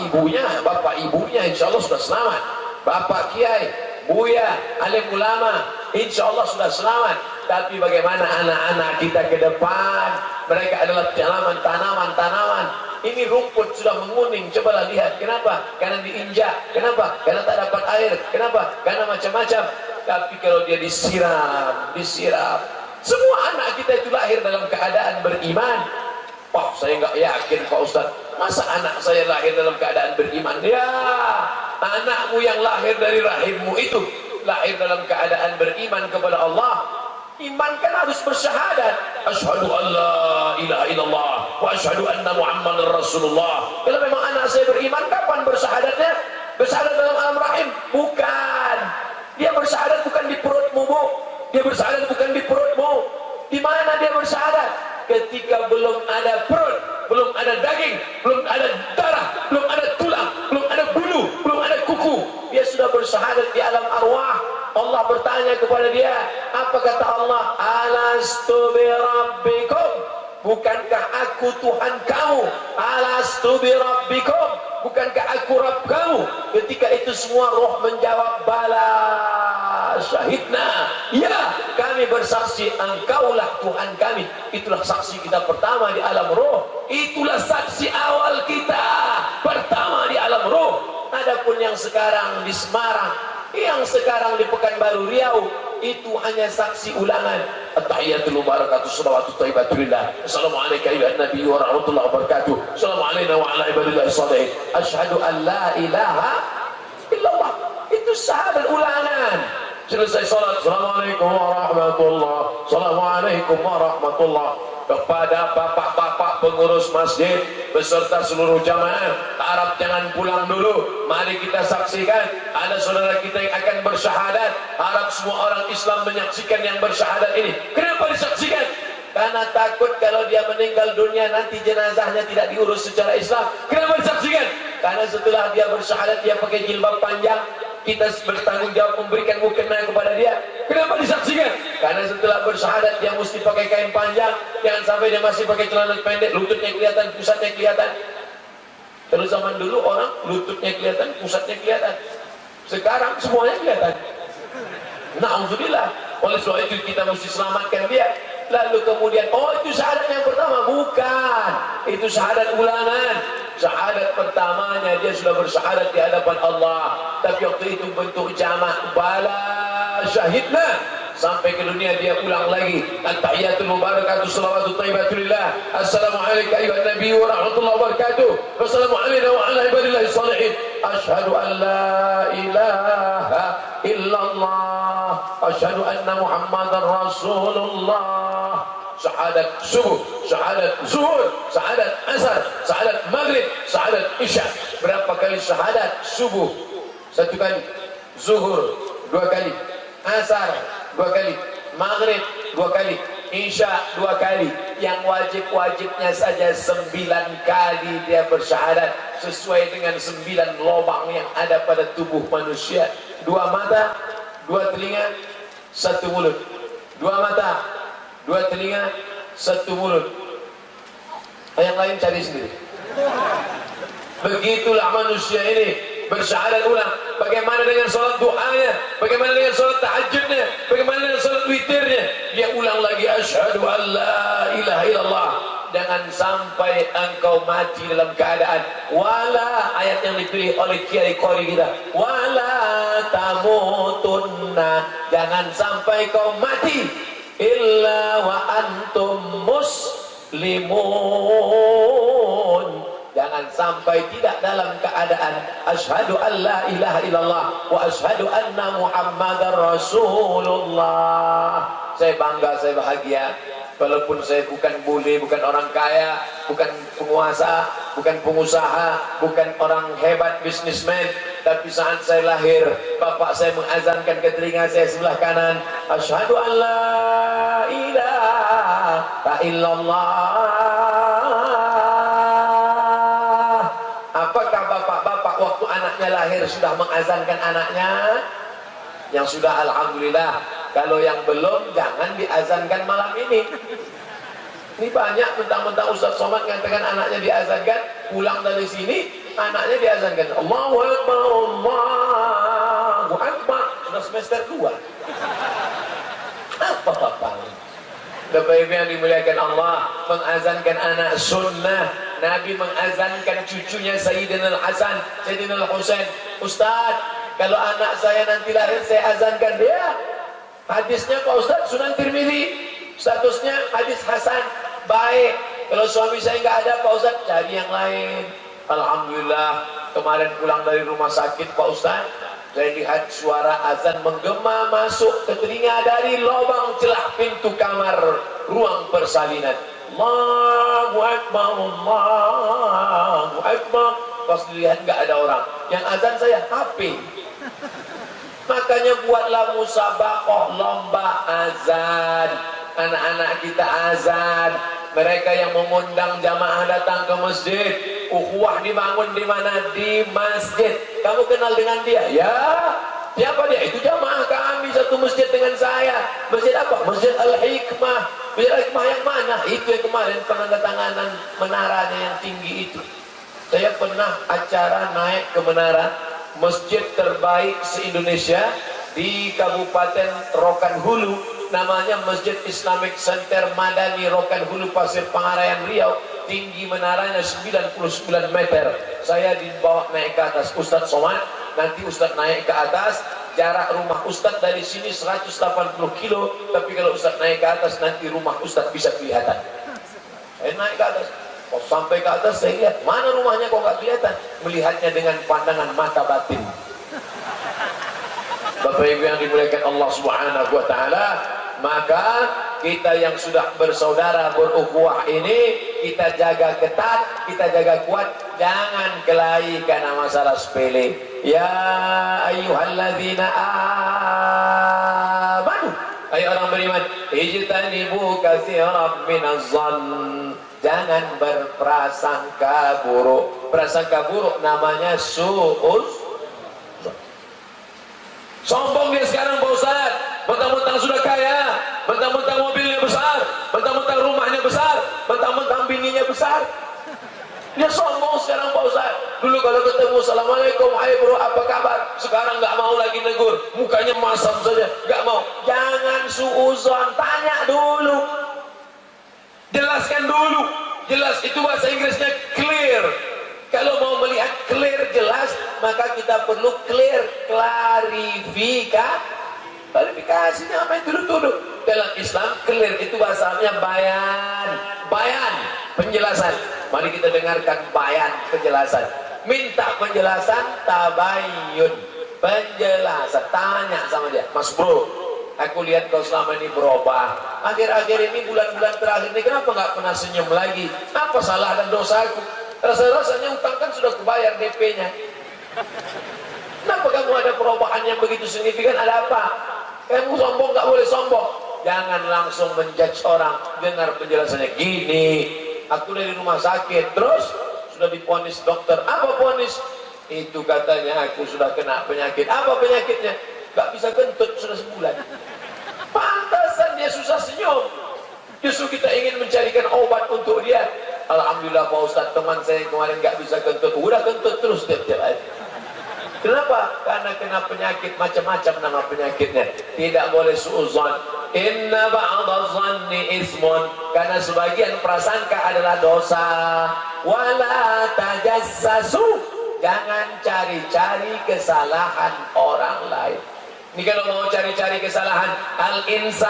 ibunya insya Allah sudah selamat. Bapak kiai, buya, alim ulama, insya Allah sudah selamat. Tapi bagaimana anak-anak kita ke depan? Mereka adalah tanaman-tanaman. Ini rumput sudah menguning, cobalah lihat. Kenapa? Karena diinjak. Kenapa? Karena tak dapat air. Kenapa? Karena macam-macam. Tapi kalau dia disiram. Semua anak kita itu lahir dalam keadaan beriman. Wah, saya nggak yakin Pak Ustadz, masa anak saya lahir dalam keadaan beriman? Ya, anakmu yang lahir dari rahimmu itu lahir dalam keadaan beriman kepada Allah. Iman kan harus bersyahadat. Asyhadu an la ilaha illallah wa asyhadu anna Muhammadar Rasulullah. Kalau memang anak saya beriman, kapan bersyahadatnya? Bersyahadat dalam alam rahim? Bukan. Dia bersyahadat bukan di perutmu, Bu. Dia bersyahadat bukan di perutmu. Di mana dia bersyahadat? Ketika belum ada perut, belum ada daging, belum ada darah, belum ada tulang, belum ada bulu, belum ada kuku, dia sudah bersyahadat di alam arwah. Allah bertanya kepada dia, apa kata Allah? Alastu bi rabbikum, bukankah aku Tuhan kamu? Alastu bi rabbikum, bukankah aku Rabb kamu? Ketika itu semua roh menjawab, bala syahidna, ya kami bersaksi engkaulah Tuhan kami. Itulah saksi kita pertama di alam roh. Itulah saksi awal kita pertama di alam roh. Adapun yang sekarang di Semarang, yang sekarang di Pekanbaru Riau, itu hanya saksi ulangan. At-tahiyatul mubarakatuh, salawatut thayyibatulillah. Assalamualaikum ya Nabi wa rahmatullahi wabarakatuh. Assalamualaikum wa ala ibadillah shalihin. Asyhadu an la ilaha illallah. Itu syahadat ulangan. Selesai salat, assalamualaikum warahmatullahi, assalamualaikum warahmatullahi. Kepada bapak-bapak pengurus masjid beserta seluruh jamaah, harap jangan pulang dulu. Mari kita saksikan, ada saudara kita yang akan bersyahadat. Harap semua orang Islam menyaksikan yang bersyahadat ini. Kenapa disaksikan? Karena takut kalau dia meninggal dunia nanti jenazahnya tidak diurus secara Islam. Kenapa disaksikan? Karena setelah dia bersyahadat, dia pakai jilbab panjang, kita bertanggung jawab memberikan mukena kepada dia. Kenapa disaksikan? Karena setelah bersyahadat dia mesti pakai kain panjang. Jangan sampai dia masih pakai celana pendek, lututnya kelihatan, pusatnya kelihatan. Kalau zaman dulu orang lututnya kelihatan, pusatnya kelihatan. Sekarang semuanya kelihatan. Na'udzubillah. Oleh sebab itu kita mesti selamatkan dia. Lalu kemudian, oh itu syahadat yang pertama? Bukan, itu syahadat ulangan. Syahadat pertamanya dia sudah bersyahadat di hadapan Allah, tapi waktu itu bentuk jamak, bala syahidna. Sampai ke dunia dia ulang lagi. At-tahiyatul mubarakatuh, salawatut thayyibatulillah. Assalamualaikum ayuhan nabi wa rahmatullahi wabarakatuh. Wassalamualaikum wa ala ibadillah shalihin. Asyhadu an la ilaha illallah, asyhadu anna Muhammadar Rasulullah. syahadat subuh, syahadat zuhur, syahadat asar, syahadat maghrib, syahadat isya. Berapa kali syahadat? Subuh 1 kali, zuhur 2 kali, asar 2 kali, maghrib 2 kali, isya 2 kali. Yang wajib-wajibnya saja 9 kali dia bersyahadat sesuai dengan 9 lubang yang ada pada tubuh manusia. 2 mata, 2 telinga, 1 mulut. 2 mata, 2 telinga, 1 mulut. Yang lain cari sendiri. Begitulah manusia ini bersyahadat ulang. Bagaimana dengan sholat duhanya? Bagaimana dengan sholat tahajudnya? Bagaimana dengan sholat witirnya? Dia ulang lagi, asyhadu an la ilaha illallah. Jangan sampai engkau mati dalam keadaan wala, ayat yang dipilih oleh Kiai Qori kita, wala tamutunna, jangan sampai kau mati illa wa antum muslimun. Jangan sampai tidak dalam keadaan asyhadu an la ilaha illallah wa asyhadu anna muhammadar rasulullah. Saya bangga, saya bahagia. Walaupun saya bukan bule, bukan orang kaya, bukan penguasa, bukan pengusaha, bukan orang hebat bisnismen, tapi saat saya lahir, bapak saya mengazankan ke telinga saya sebelah kanan, asyhadu an la ilaha illallah. Apakah bapak-bapak waktu anaknya lahir sudah mengazankan anaknya? Yang sudah, alhamdulillah. Kalau yang belum, jangan diazankan malam ini. Ini banyak mentang-mentang Ustaz Somad mengatakan anaknya diazankan, pulang dari sini anaknya diazankan Allahu Akbar, Allahu Akbar, sudah semester 2. Apa bapak? Bapak Ibu yang dimuliakan Allah, mengazankan anak sunnah. Nabi mengazankan cucunya Sayyidina Al-Hasan, Sayyidina Al-Husain. Ustaz, kalau anak saya nanti lahir, saya azankan dia. Hadisnya Pak Ustaz Sunan Tirmidzi, statusnya hadis hasan, baik. Kalau suami saya nggak ada Pak Ustaz, cari yang lain. Alhamdulillah, kemarin pulang dari rumah sakit Pak Ustaz, saya lihat suara azan menggema masuk ke telinga dari lubang celah pintu kamar ruang persalinan. Allahu Akbar, Allahu Akbar. Pas dilihat nggak ada orang, yang azan saya HP. Makanya buatlah musabaqah, lomba azan. Anak-anak kita azan. Mereka yang mengundang jamaah datang ke masjid. Ukhuwah dibangun di mana? Di masjid. Kamu kenal dengan dia? Ya. Siapa dia? Itu jamaah kami satu masjid dengan saya. Masjid apa? Masjid Al-Hikmah. Masjid Al-Hikmah yang mana? Itu yang kemarin penandatanganan menaranya yang tinggi itu. Saya pernah acara naik ke menara masjid terbaik se-Indonesia di Kabupaten Rokan Hulu, namanya Masjid Islamic Center Madani Rokan Hulu Pasir Pangarayan Riau. Tinggi menaranya 99 meter. Saya dibawa naik ke atas. Ustaz Somad, nanti Ustaz naik ke atas, jarak rumah Ustaz dari sini 180 kilo, tapi kalau Ustaz naik ke atas nanti rumah Ustaz bisa kelihatan. Saya naik ke atas. Oh, sampai ke atas saya lihat, mana rumahnya kok nggak kelihatan? Melihatnya dengan pandangan mata batin. Bapak Ibu yang dimuliakan Allah Subhanahu wa taala, maka kita yang sudah bersaudara berukhuwah ini kita jaga ketat, kita jaga kuat, jangan kelahi karena masalah sepele. Ya ayyuhalladzina amanu, ayo orang beriman, ijtanibu katsiran minadh-dhann. Jangan berprasangka buruk. Prasangka buruk namanya su'uz. Sombong dia sekarang Pak Ustaz. Mentang-mentang sudah kaya, mentang-mentang mobilnya besar, mentang-mentang rumahnya besar, mentang-mentang bininya besar. Dia sombong sekarang Pak Ustaz. Dulu kalau ketemu, assalamualaikum, hai bro, apa kabar? Sekarang nggak mau lagi negur, mukanya masam saja, nggak mau. Jangan suuzon, tanya dulu. Jelaskan dulu. Jelas itu bahasa Inggrisnya clear. Kalau mau melihat clear jelas, maka kita perlu clear, klarifikasinya apa yang tuduh-tuduh. Dalam Islam clear itu bahasanya bayan. Bayan, penjelasan. Mari kita dengarkan bayan, penjelasan. Minta penjelasan, tabayyun. Penjelasan, tanya sama dia, Mas bro, Aku lihat kau selama ini berubah. Akhir-akhir ini, bulan-bulan terakhir ini, kenapa nggak pernah senyum lagi? Apa salah dan dosaku? Rasa-rasanya utang kan sudah kubayar DP-nya. Kenapa kamu ada perubahan yang begitu signifikan? Ada apa? Kamu sombong, nggak boleh sombong. Jangan langsung menjudge orang. Dengar penjelasannya. Gini, aku dari rumah sakit, terus sudah diponis dokter. Apa ponis? Itu katanya aku sudah kena penyakit. Apa penyakitnya? Gak bisa kentut sudah sebulan. Pantasan dia susah senyum. Justru kita ingin mencarikan obat untuk dia. Alhamdulillah Pak Ustaz, teman saya yang kemarin gak bisa kentut, udah kentut terus tiap-tiap hari. Kenapa? Karena kena penyakit, macam-macam nama penyakitnya. Tidak boleh suuzon. Inna ba'da zanni ismun. Karena sebagian prasangka adalah dosa. Wala tajassasu. Jangan cari-cari kesalahan orang lain. Ini kalau mau cari-cari kesalahan, al-insan,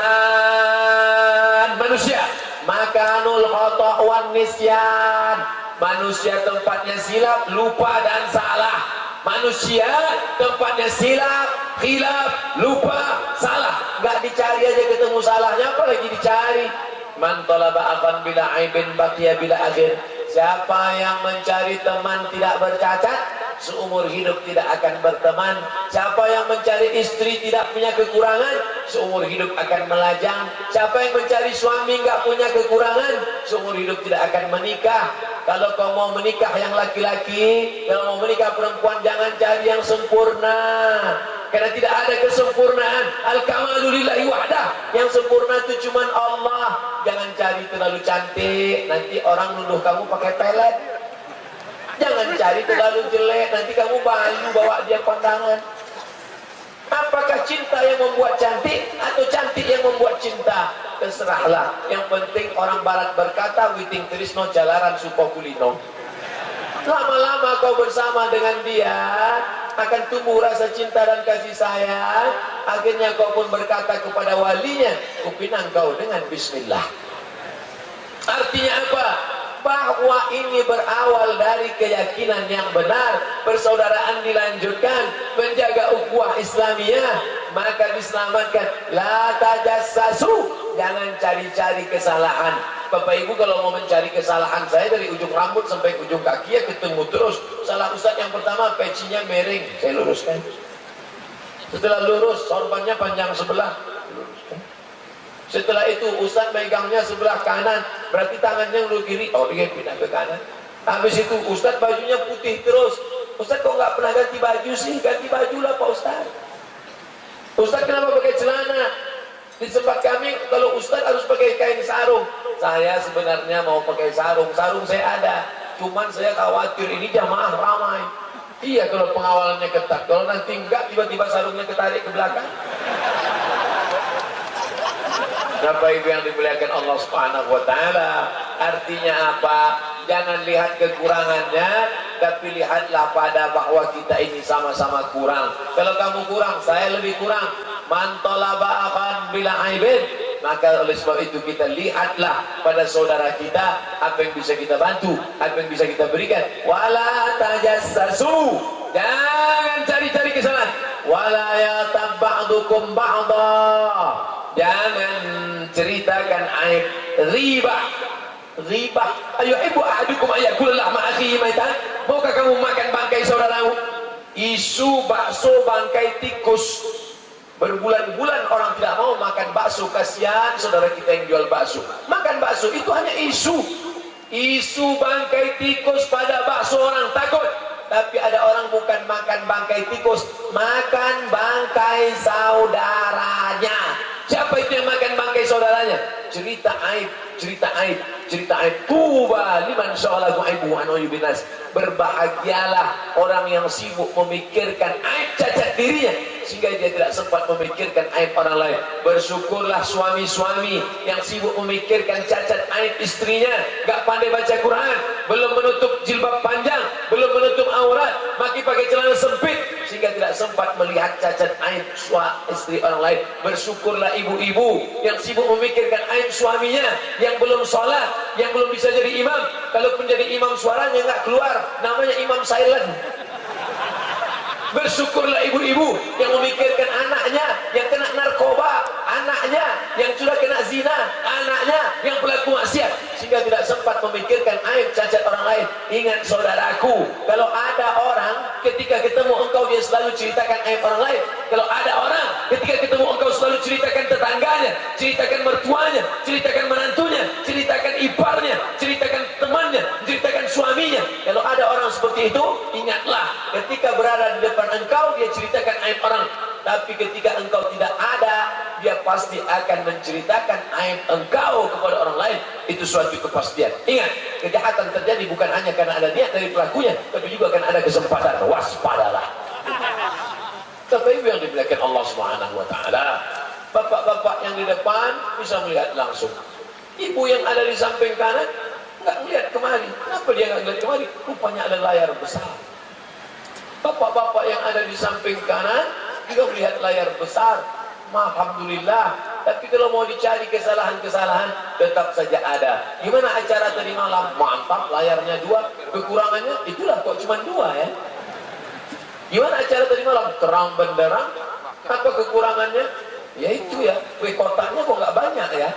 manusia, makanul khata' wan nisyan. Manusia tempatnya silap, lupa dan salah. Manusia tempatnya silap, khilaf, lupa, salah. Gak dicari aja ketemu salahnya, apalagi dicari. Man talaba afan bila aibin baqiya bila akhir. Siapa yang mencari teman tidak bercacat, seumur hidup tidak akan berteman. Siapa yang mencari istri tidak punya kekurangan, seumur hidup akan melajang. Siapa yang mencari suami nggak punya kekurangan, seumur hidup tidak akan menikah. Kalau kau mau menikah yang laki-laki, kalau mau menikah perempuan, jangan cari yang sempurna. Karena tidak ada kesempurnaan. Al-kamalu lillahi wahdah. Yang sempurna itu cuma Allah. Jangan cari terlalu cantik, nanti orang nuduh kamu pakai pelet. Jangan cari terlalu jelek, nanti kamu bayu bawa dia kondangan. Apakah cinta yang membuat cantik atau cantik yang membuat cinta? Terserahlah. Yang penting orang barat berkata, witing trisno jalaran suko kulino. Lama-lama kau bersama dengan dia, akan tumbuh rasa cinta dan kasih sayang. Akhirnya kau pun berkata kepada walinya, kupinang kau dengan bismillah. Artinya apa? Bahwa ini berawal dari keyakinan yang benar, persaudaraan dilanjutkan, menjaga ukhuwah Islamiyah, maka diselamatkan. La tajassasu, jangan cari-cari kesalahan. Bapak Ibu kalau mau mencari kesalahan saya dari ujung rambut sampai ujung kaki ya ketemu terus. Salah Ustaz yang pertama, pecinya miring, saya luruskan. Setelah lurus, sorbannya panjang sebelah. Setelah itu Ustaz megangnya sebelah kanan, berarti tangannya lu kiri, oh dia pindah ke kanan. Habis itu Ustaz bajunya putih terus. Ustaz kok nggak pernah ganti baju sih? Ganti baju lah Pak Ustaz. Ustaz kenapa pakai celana? Di tempat kami kalau Ustaz harus pakai kain sarung. Saya sebenarnya mau pakai sarung, sarung saya ada. Cuman saya khawatir ini jamaah ramai. Iya kalau pengawalannya ketat, kalau nanti enggak tiba-tiba sarungnya ketarik ke belakang. Bapak Ibu yang dimuliakan Allah Subhanahu wa taala, artinya apa? Jangan lihat kekurangannya, tapi lihatlah pada bahwa kita ini sama-sama kurang. Kalau kamu kurang, saya lebih kurang. Man talaba akan bila aibin, maka oleh sebab itu kita lihatlah pada saudara kita apa yang bisa kita bantu, apa yang bisa kita berikan. Wala tajassasu, jangan cari-cari kesalahan. Wala yatab ba'dukum ba'da, jangan ceritakan aib. Ribah, ayo ibu ahadukum ayakul lahma akhihi maitan. Maukah kamu makan bangkai saudaramu? Isu bakso bangkai tikus. Berbulan-bulan orang tidak mau makan bakso. Kasihan saudara kita yang jual bakso. Makan bakso itu hanya isu. Isu bangkai tikus pada bakso orang takut. Tapi ada orang bukan makan bangkai tikus, makan bangkai saudaranya. Siapa itu yang makan bangkai saudaranya? Cerita aib, cerita aib, cerita aib. Tuba liman sya'alahu aibu wa binas. Berbahagialah orang yang sibuk memikirkan aib cacat dirinya sehingga dia tidak sempat memikirkan aib orang lain. Bersyukurlah suami-suami yang sibuk memikirkan cacat aib istrinya, gak pandai baca Quran, belum menutup jilbab panjang, belum menutup aurat, masih pakai celana sempit sehingga tidak sempat melihat cacat aib istri orang lain. Bersyukurlah ibu-ibu yang sibuk memikirkan aib suaminya, yang belum sholat, yang belum bisa jadi imam. Kalaupun jadi imam suaranya nggak keluar, namanya imam silent. Bersyukurlah ibu-ibu yang memikirkan anaknya yang kena narkoba, bapaknya yang sudah kena zina, anaknya yang pelaku maksiat, sehingga tidak sempat memikirkan aib cacat orang lain. Ingat saudaraku, kalau ada orang ketika ketemu engkau dia selalu ceritakan aib orang lain. Kalau ada orang ketika ketemu engkau selalu ceritakan tetangganya, ceritakan mertuanya, ceritakan menantunya, ceritakan iparnya, ceritakan temannya, ceritakan suaminya. Kalau ada orang seperti itu, ingatlah ketika berada di depan engkau dia ceritakan aib orang. Tapi ketika engkau tidak ada, dia pasti akan menceritakan aib engkau kepada orang lain. Itu suatu kepastian. Ingat, kejahatan terjadi bukan hanya karena ada niat dari pelakunya, tapi juga akan ada kesempatan. Waspadalah. Tapi yang dimuliakan Allah Subhanahu wa taala, bapak-bapak yang di depan bisa melihat langsung. Ibu yang ada di samping kanan nggak melihat kemari. Kenapa dia nggak melihat kemari? Rupanya ada layar besar. Bapak-bapak yang ada di samping kanan juga melihat layar besar. Alhamdulillah. Tapi kalau mau dicari kesalahan-kesalahan, tetap saja ada. Gimana acara tadi malam? Mantap, layarnya 2. Kekurangannya itulah kok cuma 2 ya. Gimana acara tadi malam? Terang benderang. Apa kekurangannya? Ya itu ya, kue kotaknya kok nggak banyak ya.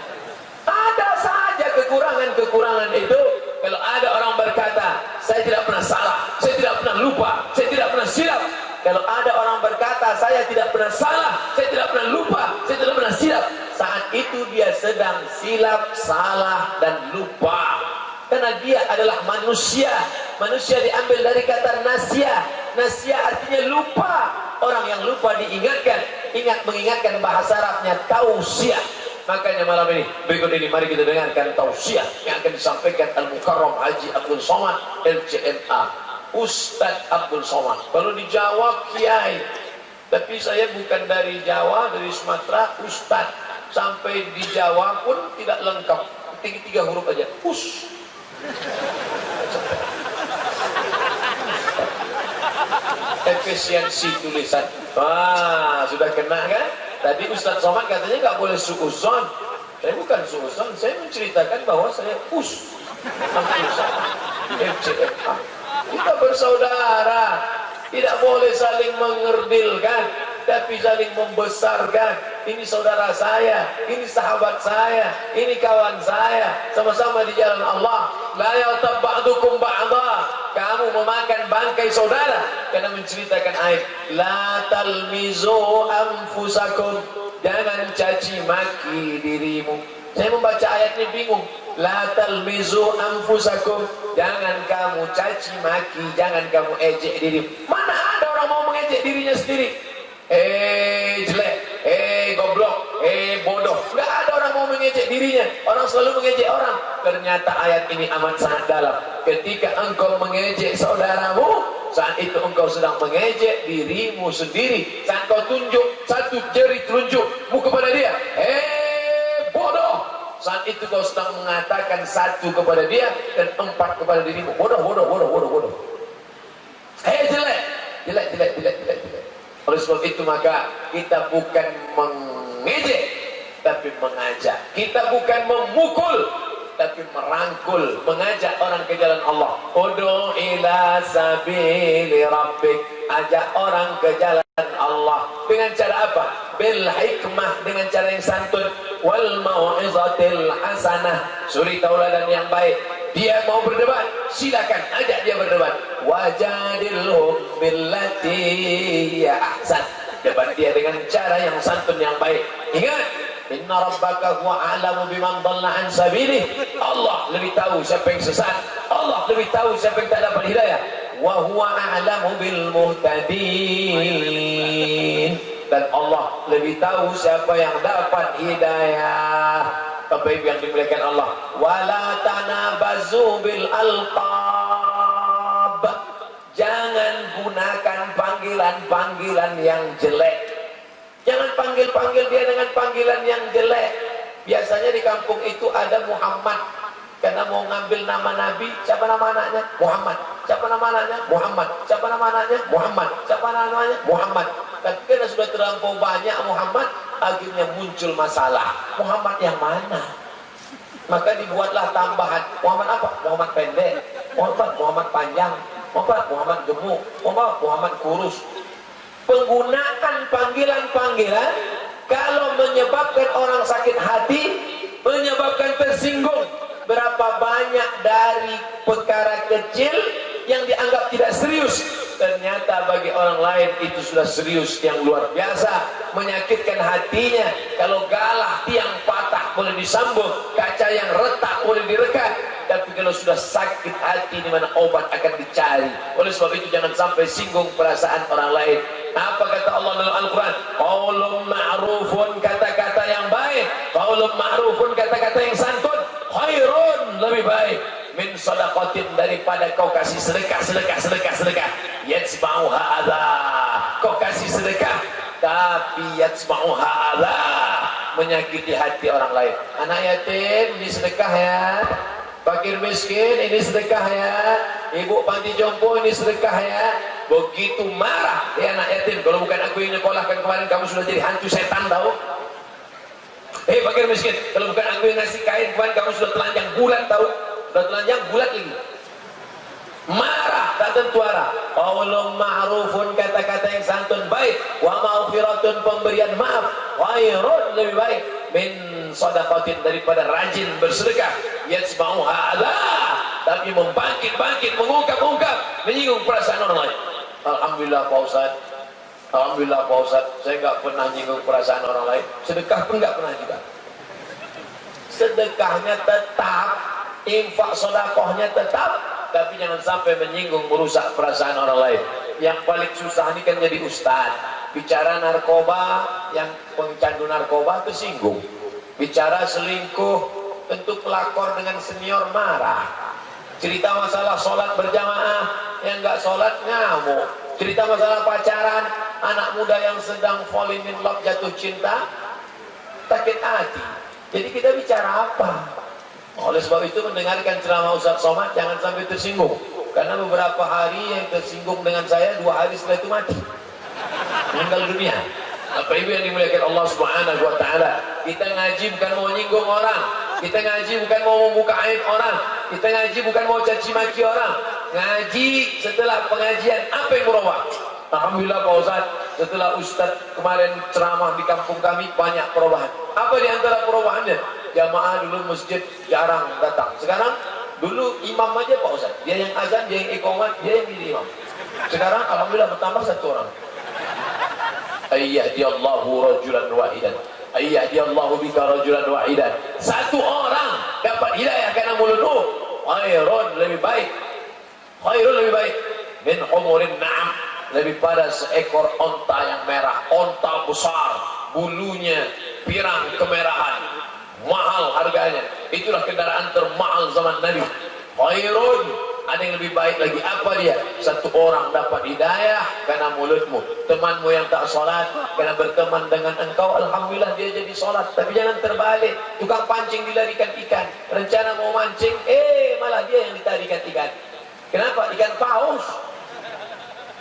Ada saja kekurangan-kekurangan itu. Kalau ada orang berkata, saya tidak pernah salah, saya tidak pernah lupa, saya tidak pernah silap. Kalau ada orang berkata, saya tidak pernah salah, saya tidak pernah lupa, saya tidak pernah silap, saat itu dia sedang silap, salah, dan lupa. Karena dia adalah manusia. Manusia diambil dari kata nasya. Nasya artinya lupa. Orang yang lupa diingatkan. Ingat mengingatkan bahasa Arabnya tausiah. Makanya malam ini, berikut ini mari kita dengarkan tausiah yang akan disampaikan Al-Mukarram Haji Abdul Somad LCMA. Ustadz Abdul Somad. Kalau dijawab Kiai, tapi saya bukan dari Jawa, dari Sumatera. Ustadz sampai di Jawa pun tidak lengkap, 3 huruf aja. Efisiensi tulisan. Wah, sudah kena kan? Tadi Ustadz Somad katanya nggak boleh suuzon. Saya bukan suuzon, saya menceritakan bahwa saya Abdul Somad LCMA. Kita bersaudara, tidak boleh saling mengerdilkan, tapi saling membesarkan. Ini saudara saya, ini sahabat saya, ini kawan saya, sama-sama di jalan Allah. La yaltab ba'dukum ba'dha. Kamu memakan bangkai saudara karena menceritakan aib. La talmizu anfusakum. Jangan caci maki dirimu. Saya membaca ayat ini bingung. La talmizu anfusakum. Jangan kamu caci maki, jangan kamu ejek diri. Mana ada orang mau mengejek dirinya sendiri? Jelek, goblok, bodoh. Enggak ada orang mau mengejek dirinya. Orang selalu mengejek orang. Ternyata ayat ini amat sangat dalam. Ketika engkau mengejek saudaramu, saat itu engkau sedang mengejek dirimu sendiri. Saat kau tunjuk satu jari telunjukmu kepada dia, bodoh, saat itu kau sedang mengatakan 1 kepada dia dan 4 kepada dirimu. Bodoh. Jelek. Oleh sebab itu maka kita bukan mengejek, tapi mengajak. Kita bukan memukul, tapi merangkul, mengajak orang ke jalan Allah. Ud'u ila sabili rabbik. Ajak orang ke jalan Allah. Dengan cara apa? Bil hikmah, dengan cara yang santun. Wal mau'izatil hasanah, suri tauladan yang baik. Dia mau berdebat, silakan ajak dia berdebat. Wajadilhum billati ya ahsan. Debat dia dengan cara yang santun yang baik. Ingat, inna rabbaka huwa a'lamu biman dhalla an sabilih. Allah lebih tahu siapa yang sesat. Allah lebih tahu siapa yang tak dapat hidayah. Wa huwa a'lamu bil muhtadin. Dan Allah lebih tahu siapa yang dapat hidayah. Bapak yang dimuliakan Allah, wala tanabazu bil alqab. Jangan gunakan panggilan-panggilan yang jelek. Jangan panggil-panggil dia dengan panggilan yang jelek. Biasanya di kampung itu ada Muhammad, karena mau ngambil nama Nabi. Siapa nama anaknya? Muhammad. Siapa nama anaknya? Muhammad. Siapa nama anaknya? Muhammad. Siapa namanya? Muhammad. Tapi karena sudah terlampau banyak Muhammad, akhirnya muncul masalah. Muhammad yang mana? Maka dibuatlah tambahan. Muhammad apa? Muhammad pendek, Muhammad panjang, Muhammad gemuk, Muhammad kurus. Penggunaan panggilan-panggilan Kalau menyebabkan orang sakit hati, menyebabkan tersinggung, berapa banyak dari perkara kecil yang dianggap tidak serius, ternyata bagi orang lain itu sudah serius yang luar biasa, menyakitkan hatinya. Kalau galah tiang patah boleh disambung, kaca yang retak boleh direkat, tapi kalau sudah sakit hati, di mana obat akan dicari. Oleh sebab itu jangan sampai singgung perasaan orang lain. Apa kata Allah dalam Al-Quran? Qaulun ma'rufun, kata-kata yang baik. Qaulun ma'rufun, kata-kata yang santun. Khairun, lebih baik. Min sadaqatin, daripada kau kasih sedekah. Yatsma'uha adha, kau kasih sedekah tapi yatsma'uha adha, menyakiti hati orang lain. Anak yatim ini sedekah ya, fakir miskin ini sedekah ya, ibu panti jompo ini sedekah ya. Begitu marah ya anak yatim, kalau bukan aku yang nyekolahkan kemarin kamu sudah jadi hantu setan tahu. Fakir miskin, kalau bukan aku yang ngasih kain kemarin kamu sudah telanjang bulat tahu. Sudah telanjang bulat lagi. Marah tak tentu arah. Qaulun ma'rufun, kata-kata yang santun baik. Wa maghfiratun, pemberian maaf. Khairun, lebih baik. Min sadaqatin, daripada rajin bersedekah. Yatsma'uha adha, tapi membangkit-bangkit, mengungkap-ungkap, menyinggung perasaan orang lain. Alhamdulillah Pak Ustaz, alhamdulillah Pak Ustaz, saya nggak pernah nyinggung perasaan orang lain. Sedekah pun nggak pernah juga. Sedekahnya tetap, infak sedekahnya tetap, tapi jangan sampai menyinggung, merusak perasaan orang lain. Yang paling susah ini kan jadi ustaz. Bicara narkoba, yang pencandu narkoba tersinggung. Bicara selingkuh, tentu pelakor dengan senior marah. Cerita masalah sholat berjamaah, yang nggak sholat ngamuk. Cerita masalah pacaran, anak muda yang sedang falling in love, jatuh cinta, sakit hati. Jadi kita bicara apa? Oleh sebab itu mendengarkan ceramah Ustaz Somad jangan sampai tersinggung, karena beberapa hari yang tersinggung dengan saya 2 hari setelah itu mati, meninggal dunia. Bapak Ibu yang dimuliakan Allah Subhanahu wa taala, kita ngaji bukan mau nyinggung orang, kita ngaji bukan mau membuka aib orang, kita ngaji bukan mau caci maki orang. Ngaji setelah pengajian apa yang berubah? Alhamdulillah Pak Ustaz, setelah Ustaz kemarin ceramah di kampung kami banyak perubahan. Apa di antara perubahannya? Jamaah dulu masjid jarang datang. Sekarang dulu imam aja Pak Ustaz, dia yang azan, dia yang iqamat, dia yang jadi imam. Sekarang alhamdulillah bertambah 1 orang. Ayyadiyallahu rajulan wahidan, ayyadiyallahu bika rajulan wahidan. 1 orang dapat hidayah karena mulutmu. Khairun, lebih baik. Khairun, lebih baik. Min humurin na'am, lebih pada seekor onta yang merah, onta besar, bulunya pirang kemerahan, mahal harganya. Itulah kendaraan termahal zaman Nabi. Khairun, ada yang lebih baik lagi. Apa dia? 1 orang dapat hidayah karena mulutmu. Temanmu yang tak sholat, karena berteman dengan engkau, alhamdulillah dia jadi sholat. Tapi jangan terbalik, tukang pancing dilarikan ikan, rencana mau mancing, malah dia yang ditarikan ikan. Kenapa? Ikan paus.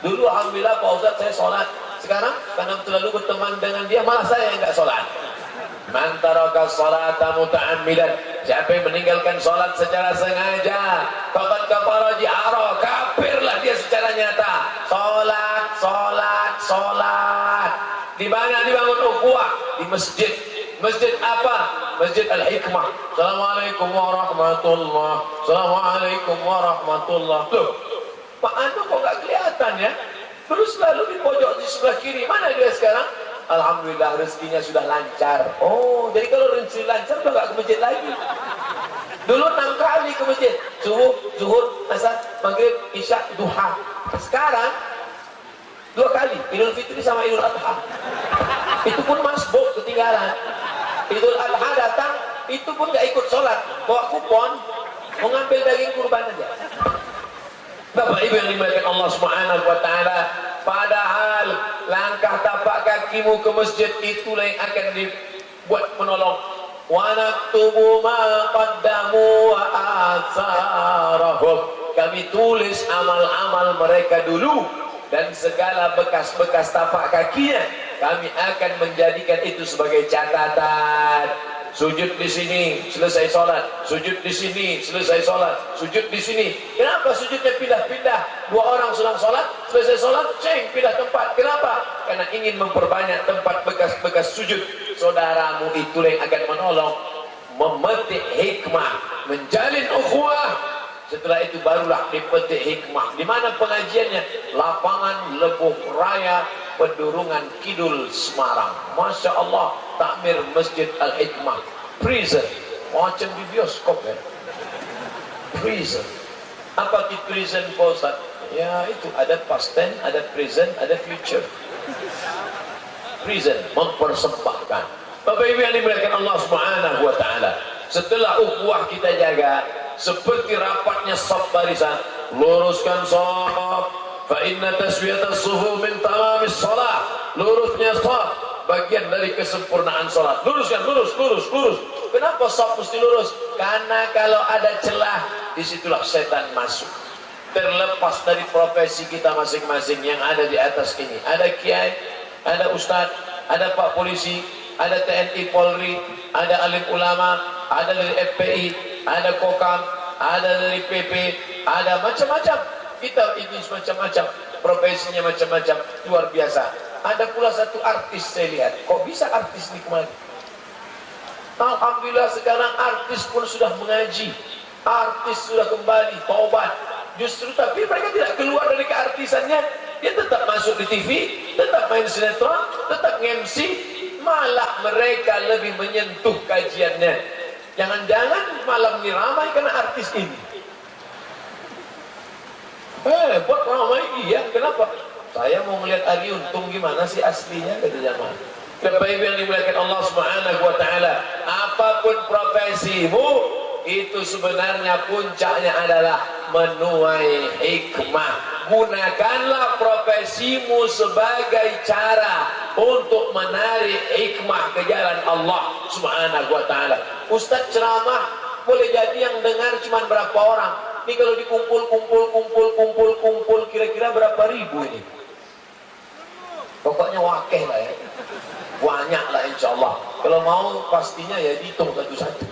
Dulu alhamdulillah Pak Ustaz saya sholat, sekarang karena terlalu berteman dengan dia malah saya yang nggak sholat. Man taraka sholata muta'ammidan, siapa yang meninggalkan sholat secara sengaja, faqad kafara ji'ara, kafirlah dia secara nyata. Sholat di mana dibangun ukhuwah? Di masjid. Masjid apa? Masjid Al-Hikmah. Assalamualaikum warahmatullahi, assalamualaikum warahmatullahi. Loh, Pak Anu kok gak kelihatan ya? Dulu selalu di pojok di sebelah kiri. Mana dia sekarang? Alhamdulillah rezekinya sudah lancar. Oh, jadi kalau rezeki lancar udah gak ke masjid lagi. Dulu 6 kali ke masjid. Subuh, zuhur, asar, maghrib, isya, duha. Sekarang 2 kali. Idul Fitri sama Idul Adha. Itu pun masbuk, ketinggalan. Idul Adha datang, itu pun gak ikut sholat. Bawa kupon, mau ngambil daging kurban aja. Bapak Ibu yang dimuliakan Allah Subhanahu wa taala, padahal langkah tapak kakimu ke masjid itulah yang akan dibuat menolong. Wa naktubu ma qaddamu wa atharahum. Kami tulis amal-amal mereka dulu dan segala bekas-bekas tapak kakinya kami akan menjadikan itu sebagai catatan. Sujud di sini, selesai sholat. Sujud di sini, selesai sholat. Sujud di sini. Kenapa sujudnya pindah-pindah? Dua orang sedang sholat, selesai sholat, ceng, pindah tempat. Kenapa? Karena ingin memperbanyak tempat bekas-bekas sujud. Saudaramu itulah yang akan menolong, memetik hikmah, menjalin ukhuwah. Setelah itu barulah dipetik hikmah. Di mana pengajiannya? Lapangan Lebuh Raya, Pedurungan Kidul, Semarang. Masya Allah, takmir Masjid Al-Hikmah. Prison, macam di bioskop ya. Prison. Apa di prison, Pak Ustaz? Ya itu, ada past tense, ada present, ada future. Prison, mempersembahkan. Bapak Ibu yang dimuliakan Allah Subhanahu wa taala. Setelah ukhuwah kita jaga, seperti rapatnya shaf barisan, luruskan shaf. Fa inna taswiyatas sufu min tamamis shalah. Lurusnya shaf bagian dari kesempurnaan salat. Luruskan, lurus. Kenapa shaf mesti lurus? Karena kalau ada celah, disitulah setan masuk. Terlepas dari profesi kita masing-masing yang ada di atas ini. Ada kiai, ada ustadz, ada pak polisi, ada TNI Polri, ada alim ulama, ada dari FPI, ada Kokam, ada dari PP, ada macam-macam. Kita ini macam-macam, profesinya macam-macam, luar biasa. Ada pula satu artis saya lihat, kok bisa artis ini kemana? Alhamdulillah sekarang artis pun sudah mengaji, artis sudah kembali, taubat. Justru tapi mereka tidak keluar dari keartisannya, dia tetap masuk di TV, tetap main sinetron, tetap MC, malah mereka lebih menyentuh kajiannya. Jangan-jangan malam ini ramai karena artis ini. Buat ramai, iya, kenapa? Saya mau melihat Ari Untung gimana sih aslinya, kata jamaah. Bapak Ibu yang dimuliakan Allah Subhanahu wa taala, apapun profesimu, itu sebenarnya puncaknya adalah menuai hikmah. Gunakanlah profesimu sebagai cara untuk menarik hikmah ke jalan Allah Subhanahu wa taala. Ustaz ceramah boleh jadi yang dengar cuma berapa orang. Ini kalau dikumpul kira-kira berapa ribu ini? Pokoknya wakeh lah ya. Banyak lah insya Allah. Kalau mau pastinya ya dihitung satu-satu.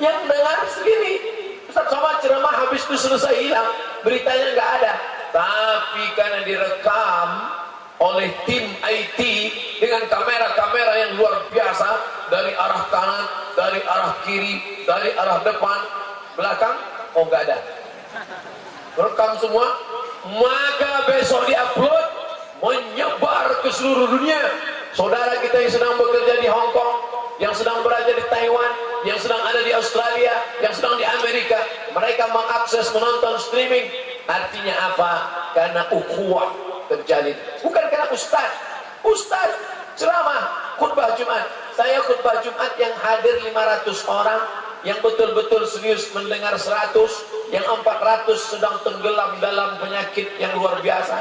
Yang dengar segini. Ustaz Somad ceramah habis itu selesai hilang. Beritanya nggak ada. Tapi karena direkam oleh tim IT dengan kamera-kamera yang luar biasa. Dari arah kanan, dari arah kiri, dari arah depan, belakang. Oh nggak ada, rekam semua, maka besok diupload, menyebar ke seluruh dunia. Saudara kita yang sedang bekerja di Hong Kong, yang sedang berada di Taiwan, yang sedang ada di Australia, yang sedang di Amerika, mereka mengakses menonton streaming. Artinya apa? Karena ukhuwah terjalin, bukan karena ustaz ceramah khutbah Jumat. Saya khutbah Jumat yang hadir 500 orang, yang betul-betul serius mendengar 100, yang 400 sedang tenggelam dalam penyakit yang luar biasa.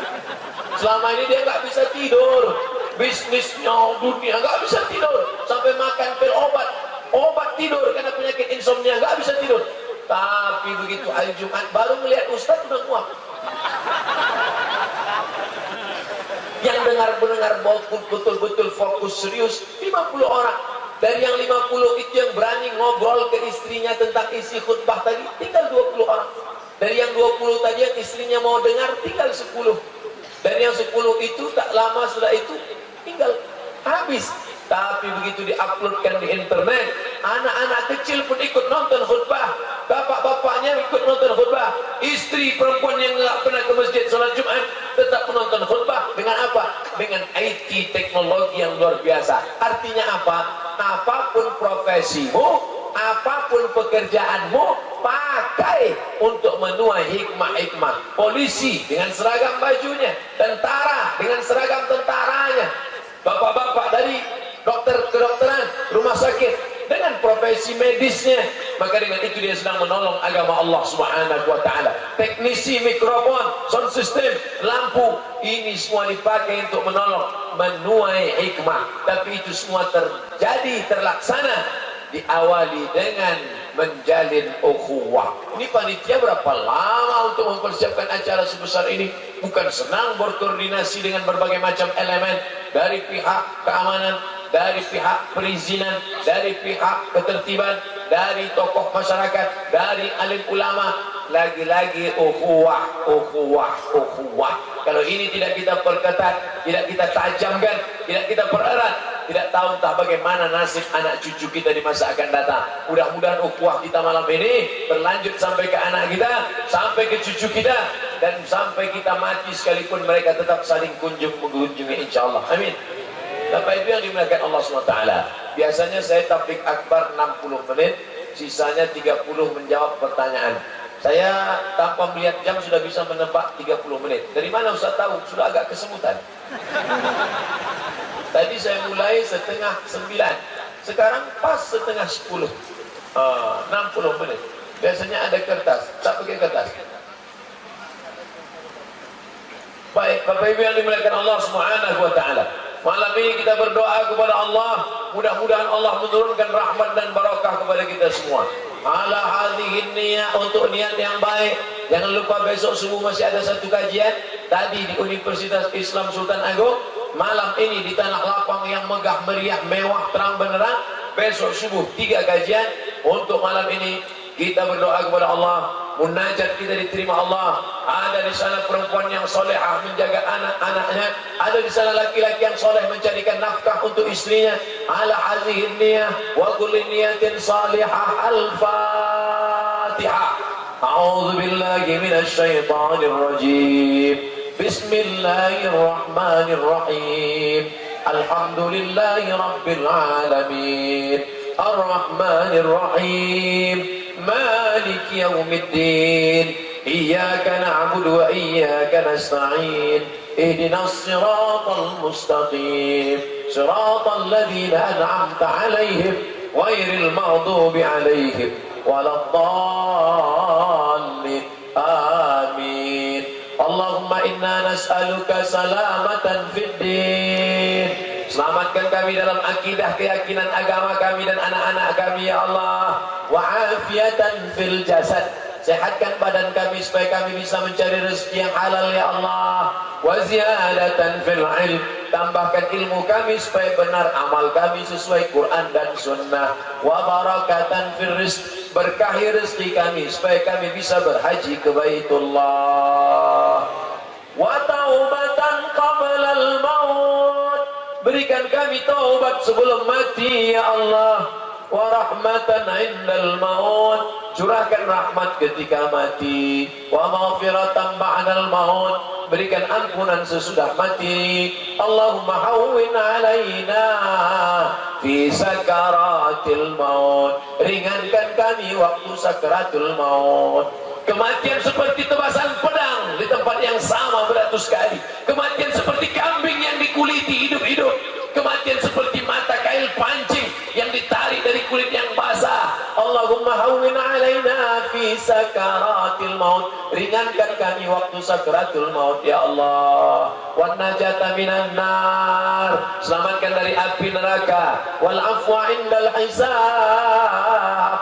Selama ini dia nggak bisa tidur, bisnisnya dunia nggak bisa tidur, sampai makan pil obat tidur karena penyakit insomnia, nggak bisa tidur. Tapi begitu hari Jumat baru melihat ustaz udah muak. Yang dengar betul-betul fokus serius 50 orang. Dari yang 50 itu yang berani ngobrol ke istrinya tentang isi khutbah tadi, tinggal 20 orang. Dari yang 20 tadi yang istrinya mau dengar, tinggal 10. Dari yang 10 itu tak lama sudah itu tinggal habis. Tapi begitu diuploadkan di internet, anak-anak kecil pun ikut nonton khutbah, bapak-bapaknya ikut nonton khutbah, istri perempuan yang nggak pernah ke masjid sholat Jumat tetap menonton khutbah. Dengan apa? Dengan IT teknologi yang luar biasa. Artinya apa? Apapun profesimu, apapun pekerjaanmu, pakai untuk menuai hikmah-hikmah. Polisi dengan seragam bajunya, tentara dengan seragam tentaranya, bapak-bapak dari dokter kedokteran, rumah sakit dengan profesi medisnya, maka dengan itu dia sedang menolong agama Allah Subhanahu wa taala. Teknisi mikrofon, sound system, lampu, ini semua dipakai untuk menolong, menuai hikmah. Tapi itu semua terjadi, terlaksana diawali dengan menjalin ukhuwah. Ini panitia berapa lama untuk mempersiapkan acara sebesar ini? Bukan senang berkoordinasi dengan berbagai macam elemen, dari pihak keamanan, dari pihak perizinan, dari pihak ketertiban, dari tokoh masyarakat, dari alim ulama. Lagi-lagi ukhuwah. Kalau ini tidak kita perketat, tidak kita tajamkan, tidak kita pererat, tidak tahu entah bagaimana nasib anak cucu kita di masa akan datang. Mudah-mudahan ukhuwah kita malam ini berlanjut sampai ke anak kita, sampai ke cucu kita, dan sampai kita mati sekalipun mereka tetap saling mengunjungi, insyaallah. Amin. Bapak Ibu yang dimuliakan Allah SWT, biasanya saya tablik akbar 60 menit, sisanya 30 menjawab pertanyaan. Saya tanpa melihat jam sudah bisa menebak 30 menit. Dari mana Ustaz tahu? Sudah agak kesemutan. Tadi saya mulai setengah 9, sekarang pas setengah 10. 60 menit. Biasanya ada kertas, tak pakai kertas. Baik, Bapak Ibu yang dimuliakan Allah Subhanahu wa taala. Malam ini kita berdoa kepada Allah, mudah-mudahan Allah menurunkan rahmat dan barakah kepada kita semua. Ala hadhihi niyah, untuk niat yang baik. Jangan lupa besok subuh masih ada satu kajian. Tadi di Universitas Islam Sultan Agung, malam ini di Tanah Lapang yang megah meriah, mewah, terang benderang. Besok subuh 3 kajian. Untuk malam ini kita berdoa kepada Allah, munajat kita diterima Allah. Ada di sana perempuan yang solehah menjaga anak-anaknya, ada di sana laki-laki yang soleh mencarikan nafkah untuk istrinya. Ala hadhihi niyah wa kulli niyatin salihah. Al-Fatihah. A'udzu billahi minasy syaithanir rajim. Bismillahirrahmanirrahim. Alhamdulillahi rabbil alamin. Ar-Rahmanir Rahim. مالك يوم الدين إياك نعبد وإياك نستعين اهدنا الصراط المستقيم صراط الذين أنعمت عليهم غير المغضوب عليهم ولا الضالين آمين اللهم إنا نسألك سلامة في الدين. Selamatkan kami dalam akidah, keyakinan agama kami dan anak-anak kami ya Allah. Wa afiatan fil jasad, sehatkan badan kami supaya kami bisa mencari rezeki yang halal ya Allah. Wa ziyadatan fil ilm, tambahkan ilmu kami supaya benar amal kami sesuai Quran dan sunnah. Wa barakatan fil rizq, berkahi rezeki kami supaya kami bisa berhaji ke Baitullah. Wa taubatan qabla al-maut, berikan kami taubat sebelum mati ya Allah. Wa rahmatan indal maut, curahkan rahmat ketika mati. Wa maghfiratan ba'dal maut, berikan ampunan sesudah mati. Allahumma hawwin alaina fi sakaratil maut, ringankan kami waktu sakaratul maut. Kematian seperti tebasan pedang di tempat yang sama beratus kali. Kematian seperti kambing yang dikuliti hidup-hidup. Kematian seperti mata kail pancing yang ditarik dari kulit yang basah. Allahumma hawwin alaina fi sakaratil maut, ringankan kami waktu sakaratul maut ya Allah. Wan najata minan nar, selamatkan dari api neraka. Wal afwa indal hisab,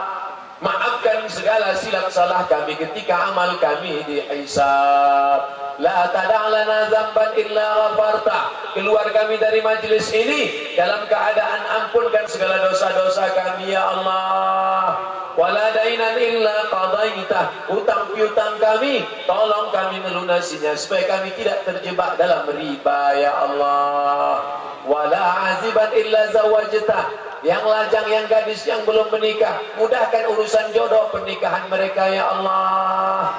maafkan segala silap salah kami ketika amal kami dihisab. La tada'lana zamban illa ghafarta, keluar kami dari majlis ini dalam keadaan ampunkan segala dosa-dosa kami ya Allah. Wala dainan illa qadaitah, utang piutang kami tolong kami melunasinya supaya kami tidak terjebak dalam riba ya Allah. Wala aziban illa zawajtah, yang lajang, yang gadis yang belum menikah, mudahkan urusan jodoh pernikahan mereka ya Allah.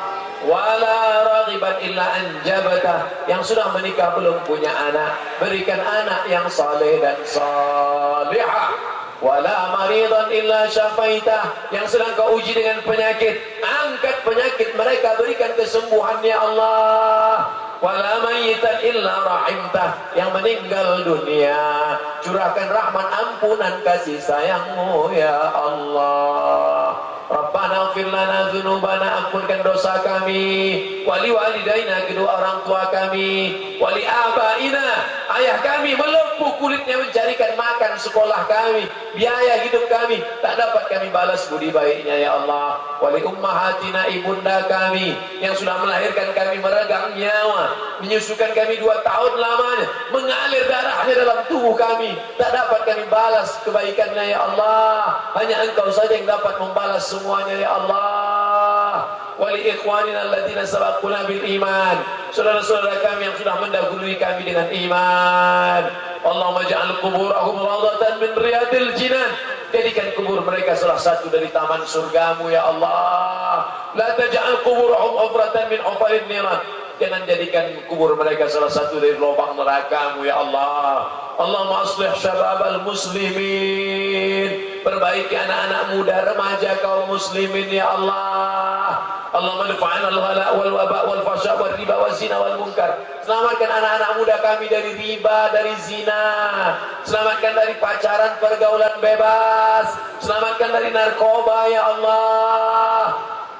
Wala raghiban illa anjabata, yang sudah menikah belum punya anak, berikan anak yang saleh dan salihah. Wala maridan illa syafaitah, yang sedang kau uji dengan penyakit, angkat penyakit mereka, berikan kesembuhan ya Allah. Wala mayyitan illa rahimtah, yang meninggal dunia, curahkan rahmat ampunan kasih sayangmu ya Allah. Rabbana ighfir lana dzunubana, ampunkan dosa kami. Wali walidaina, kedua orang tua kami. Wali abaina, ayah kami melepuh kulitnya mencarikan makan makan sekolah kami, biaya hidup kami, tak dapat kami balas budi baiknya ya Allah. Wali ummahatina, ibunda kami yang sudah melahirkan kami meregang nyawa, menyusukan kami 2 tahun lamanya, mengalir darahnya dalam tubuh kami, tak dapat kami balas kebaikannya ya Allah. Hanya Engkau saja yang dapat membalas semuanya ya Allah. Wali ikhwanina alladziina sabaquna bil iman, saudara-saudara kami yang sudah mendahului kami dengan iman. Allahumma ja'al quburahum rawdatan min riyadil jinan, jadikan kubur mereka salah satu dari taman surgamu ya Allah. La taj'al quburahum hufratan min hufarin niran, jangan jadikan kubur mereka salah satu dari lubang nerakamu ya Allah. Allahumma aslih syababal muslimin, perbaiki anak-anak muda remaja kaum muslimin ya Allah. Allahumma dafa'na al-ghala wal waba wal fasha wal riba wal zina wal munkar, selamatkan anak-anak muda kami dari riba, dari zina, selamatkan dari pacaran pergaulan bebas, selamatkan dari narkoba ya Allah.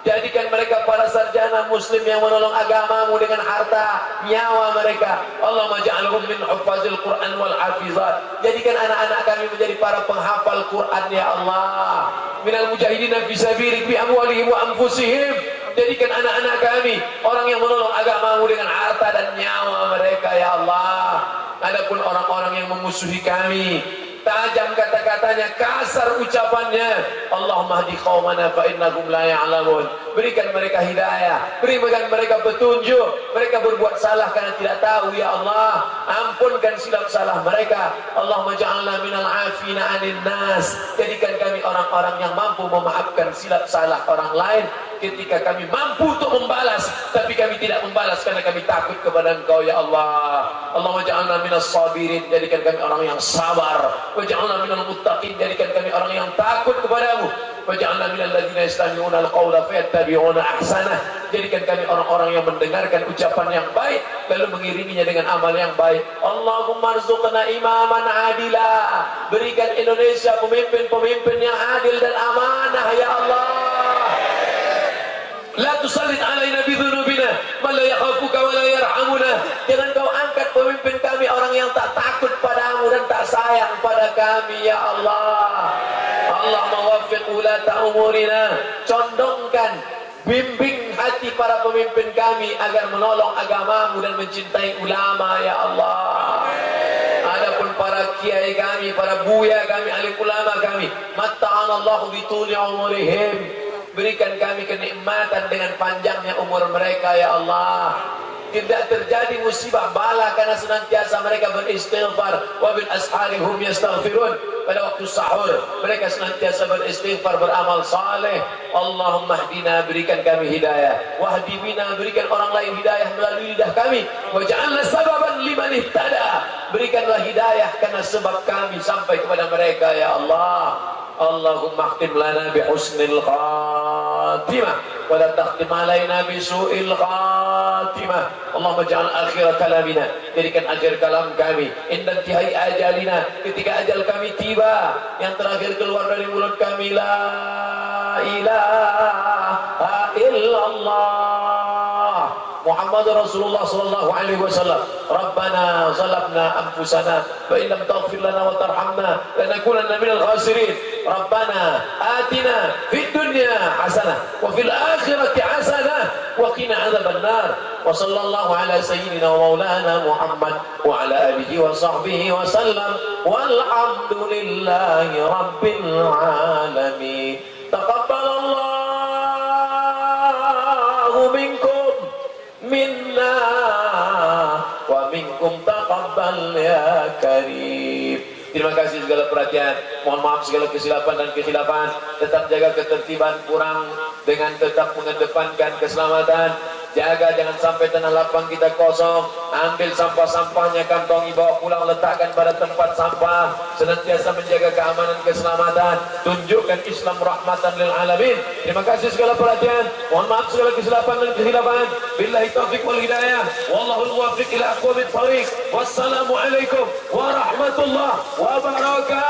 Jadikan mereka para sarjana muslim yang menolong agamamu dengan harta nyawa mereka. Allahumma ja'alhum min huffazil Quran wal hafizat, jadikan anak-anak kami menjadi para penghafal Quran ya Allah. Minal mujahidina fi sabilik bi amwalihim wa anfusihim, jadikan anak-anak kami orang yang menolong agamamu dengan harta dan nyawa mereka ya Allah. Adapun orang-orang yang memusuhi kami, tajam kata-katanya, kasar ucapannya, Allahumma hdi qaumana fa innahum la ya'lamun, berikan mereka hidayah, berikan mereka petunjuk. Mereka berbuat salah karena tidak tahu ya Allah, ampunkan silap salah mereka. Allahumma ja'alna minal afina 'anil nas, jadikan kami orang-orang yang mampu memaafkan silap salah orang lain ketika kami mampu untuk membalas, tapi kami tidak membalas karena kami takut kepada Engkau ya Allah. Allahumma ja'alna minas sabirin, jadikan kami orang yang sabar. Waj'alna minal muttaqin, jadikan kami orang yang takut kepadamu. Waj'alna minal ladzina yastami'una al-qawla fayattabi'una ahsanah, jadikan kami orang-orang yang mendengarkan ucapan yang baik lalu mengiringinya dengan amal yang baik. Allahumma rzuqna imaman adila, berikan Indonesia pemimpin-pemimpin yang adil dan amanah ya Allah. La tusallit alaina bidhunubina man la yakhafuka wa la yarhamuna, jangan kau angkat pemimpin kami orang yang tak takut padamu dan tak sayang pada kami ya Allah. Allahumma waffiq ulata umurina, condongkan, bimbing hati para pemimpin kami agar menolong agamamu dan mencintai ulama ya Allah. Adapun para kiai kami, para buya kami, alim ulama kami, matta'anallahu bituli umurihim, berikan kami kenikmatan dengan panjangnya umur mereka ya Allah. Tidak terjadi musibah bala karena senantiasa mereka beristighfar. Wabil ashari hum yastaghfirun, pada waktu sahur mereka senantiasa beristighfar, beramal saleh. Allahumma hdina, berikan kami hidayah. Wahdi bina, berikan orang lain hidayah melalui lidah kami. Waj'alna sababan liman ihtada, berikanlah hidayah karena sebab kami sampai kepada mereka ya Allah. Allahumma khtim lana bihusnil khatimah wa la takhtim alaina bisu'il khatimah. Allahumma ja'al akhir kalamina, jadikan akhir kalam kami inda intihai ajalina, ketika ajal kami tiba, yang terakhir keluar dari mulut kami la ilaha illallah Muhammad Rasulullah sallallahu alaihi wasallam. Rabbana zalamna anfusana wa in lam taghfir lana wa tarhamna lanakunanna minal khasirin. Rabbana atina fid dunya hasanah wa fil akhirati hasanah wa qina adzaban nar. Wa sallallahu ala sayyidina wa maulana Muhammad wa ala alihi wa sahbihi wa sallam. Walhamdulillahi rabbil alamin. Taqabbalallahu minkum minna wa minkum taqabbal ya karim. Terima kasih segala perhatian. Mohon maaf segala kesilapan dan kekhilafan. Tetap jaga ketertiban, kurang dengan tetap mengedepankan keselamatan. Jaga jangan sampai tanah lapang kita kosong. Ambil sampah-sampahnya, kantongi, bawa pulang, letakkan pada tempat sampah. Senantiasa menjaga keamanan keselamatan. Tunjukkan Islam rahmatan lil alamin. Terima kasih segala perhatian. Mohon maaf segala kesilapan dan kekhilafan. Billahi taufiq wal hidayah. Wallahul muwaffiq ila aqwamit thariq. Wassalamualaikum warahmatullahi wabarakatuh.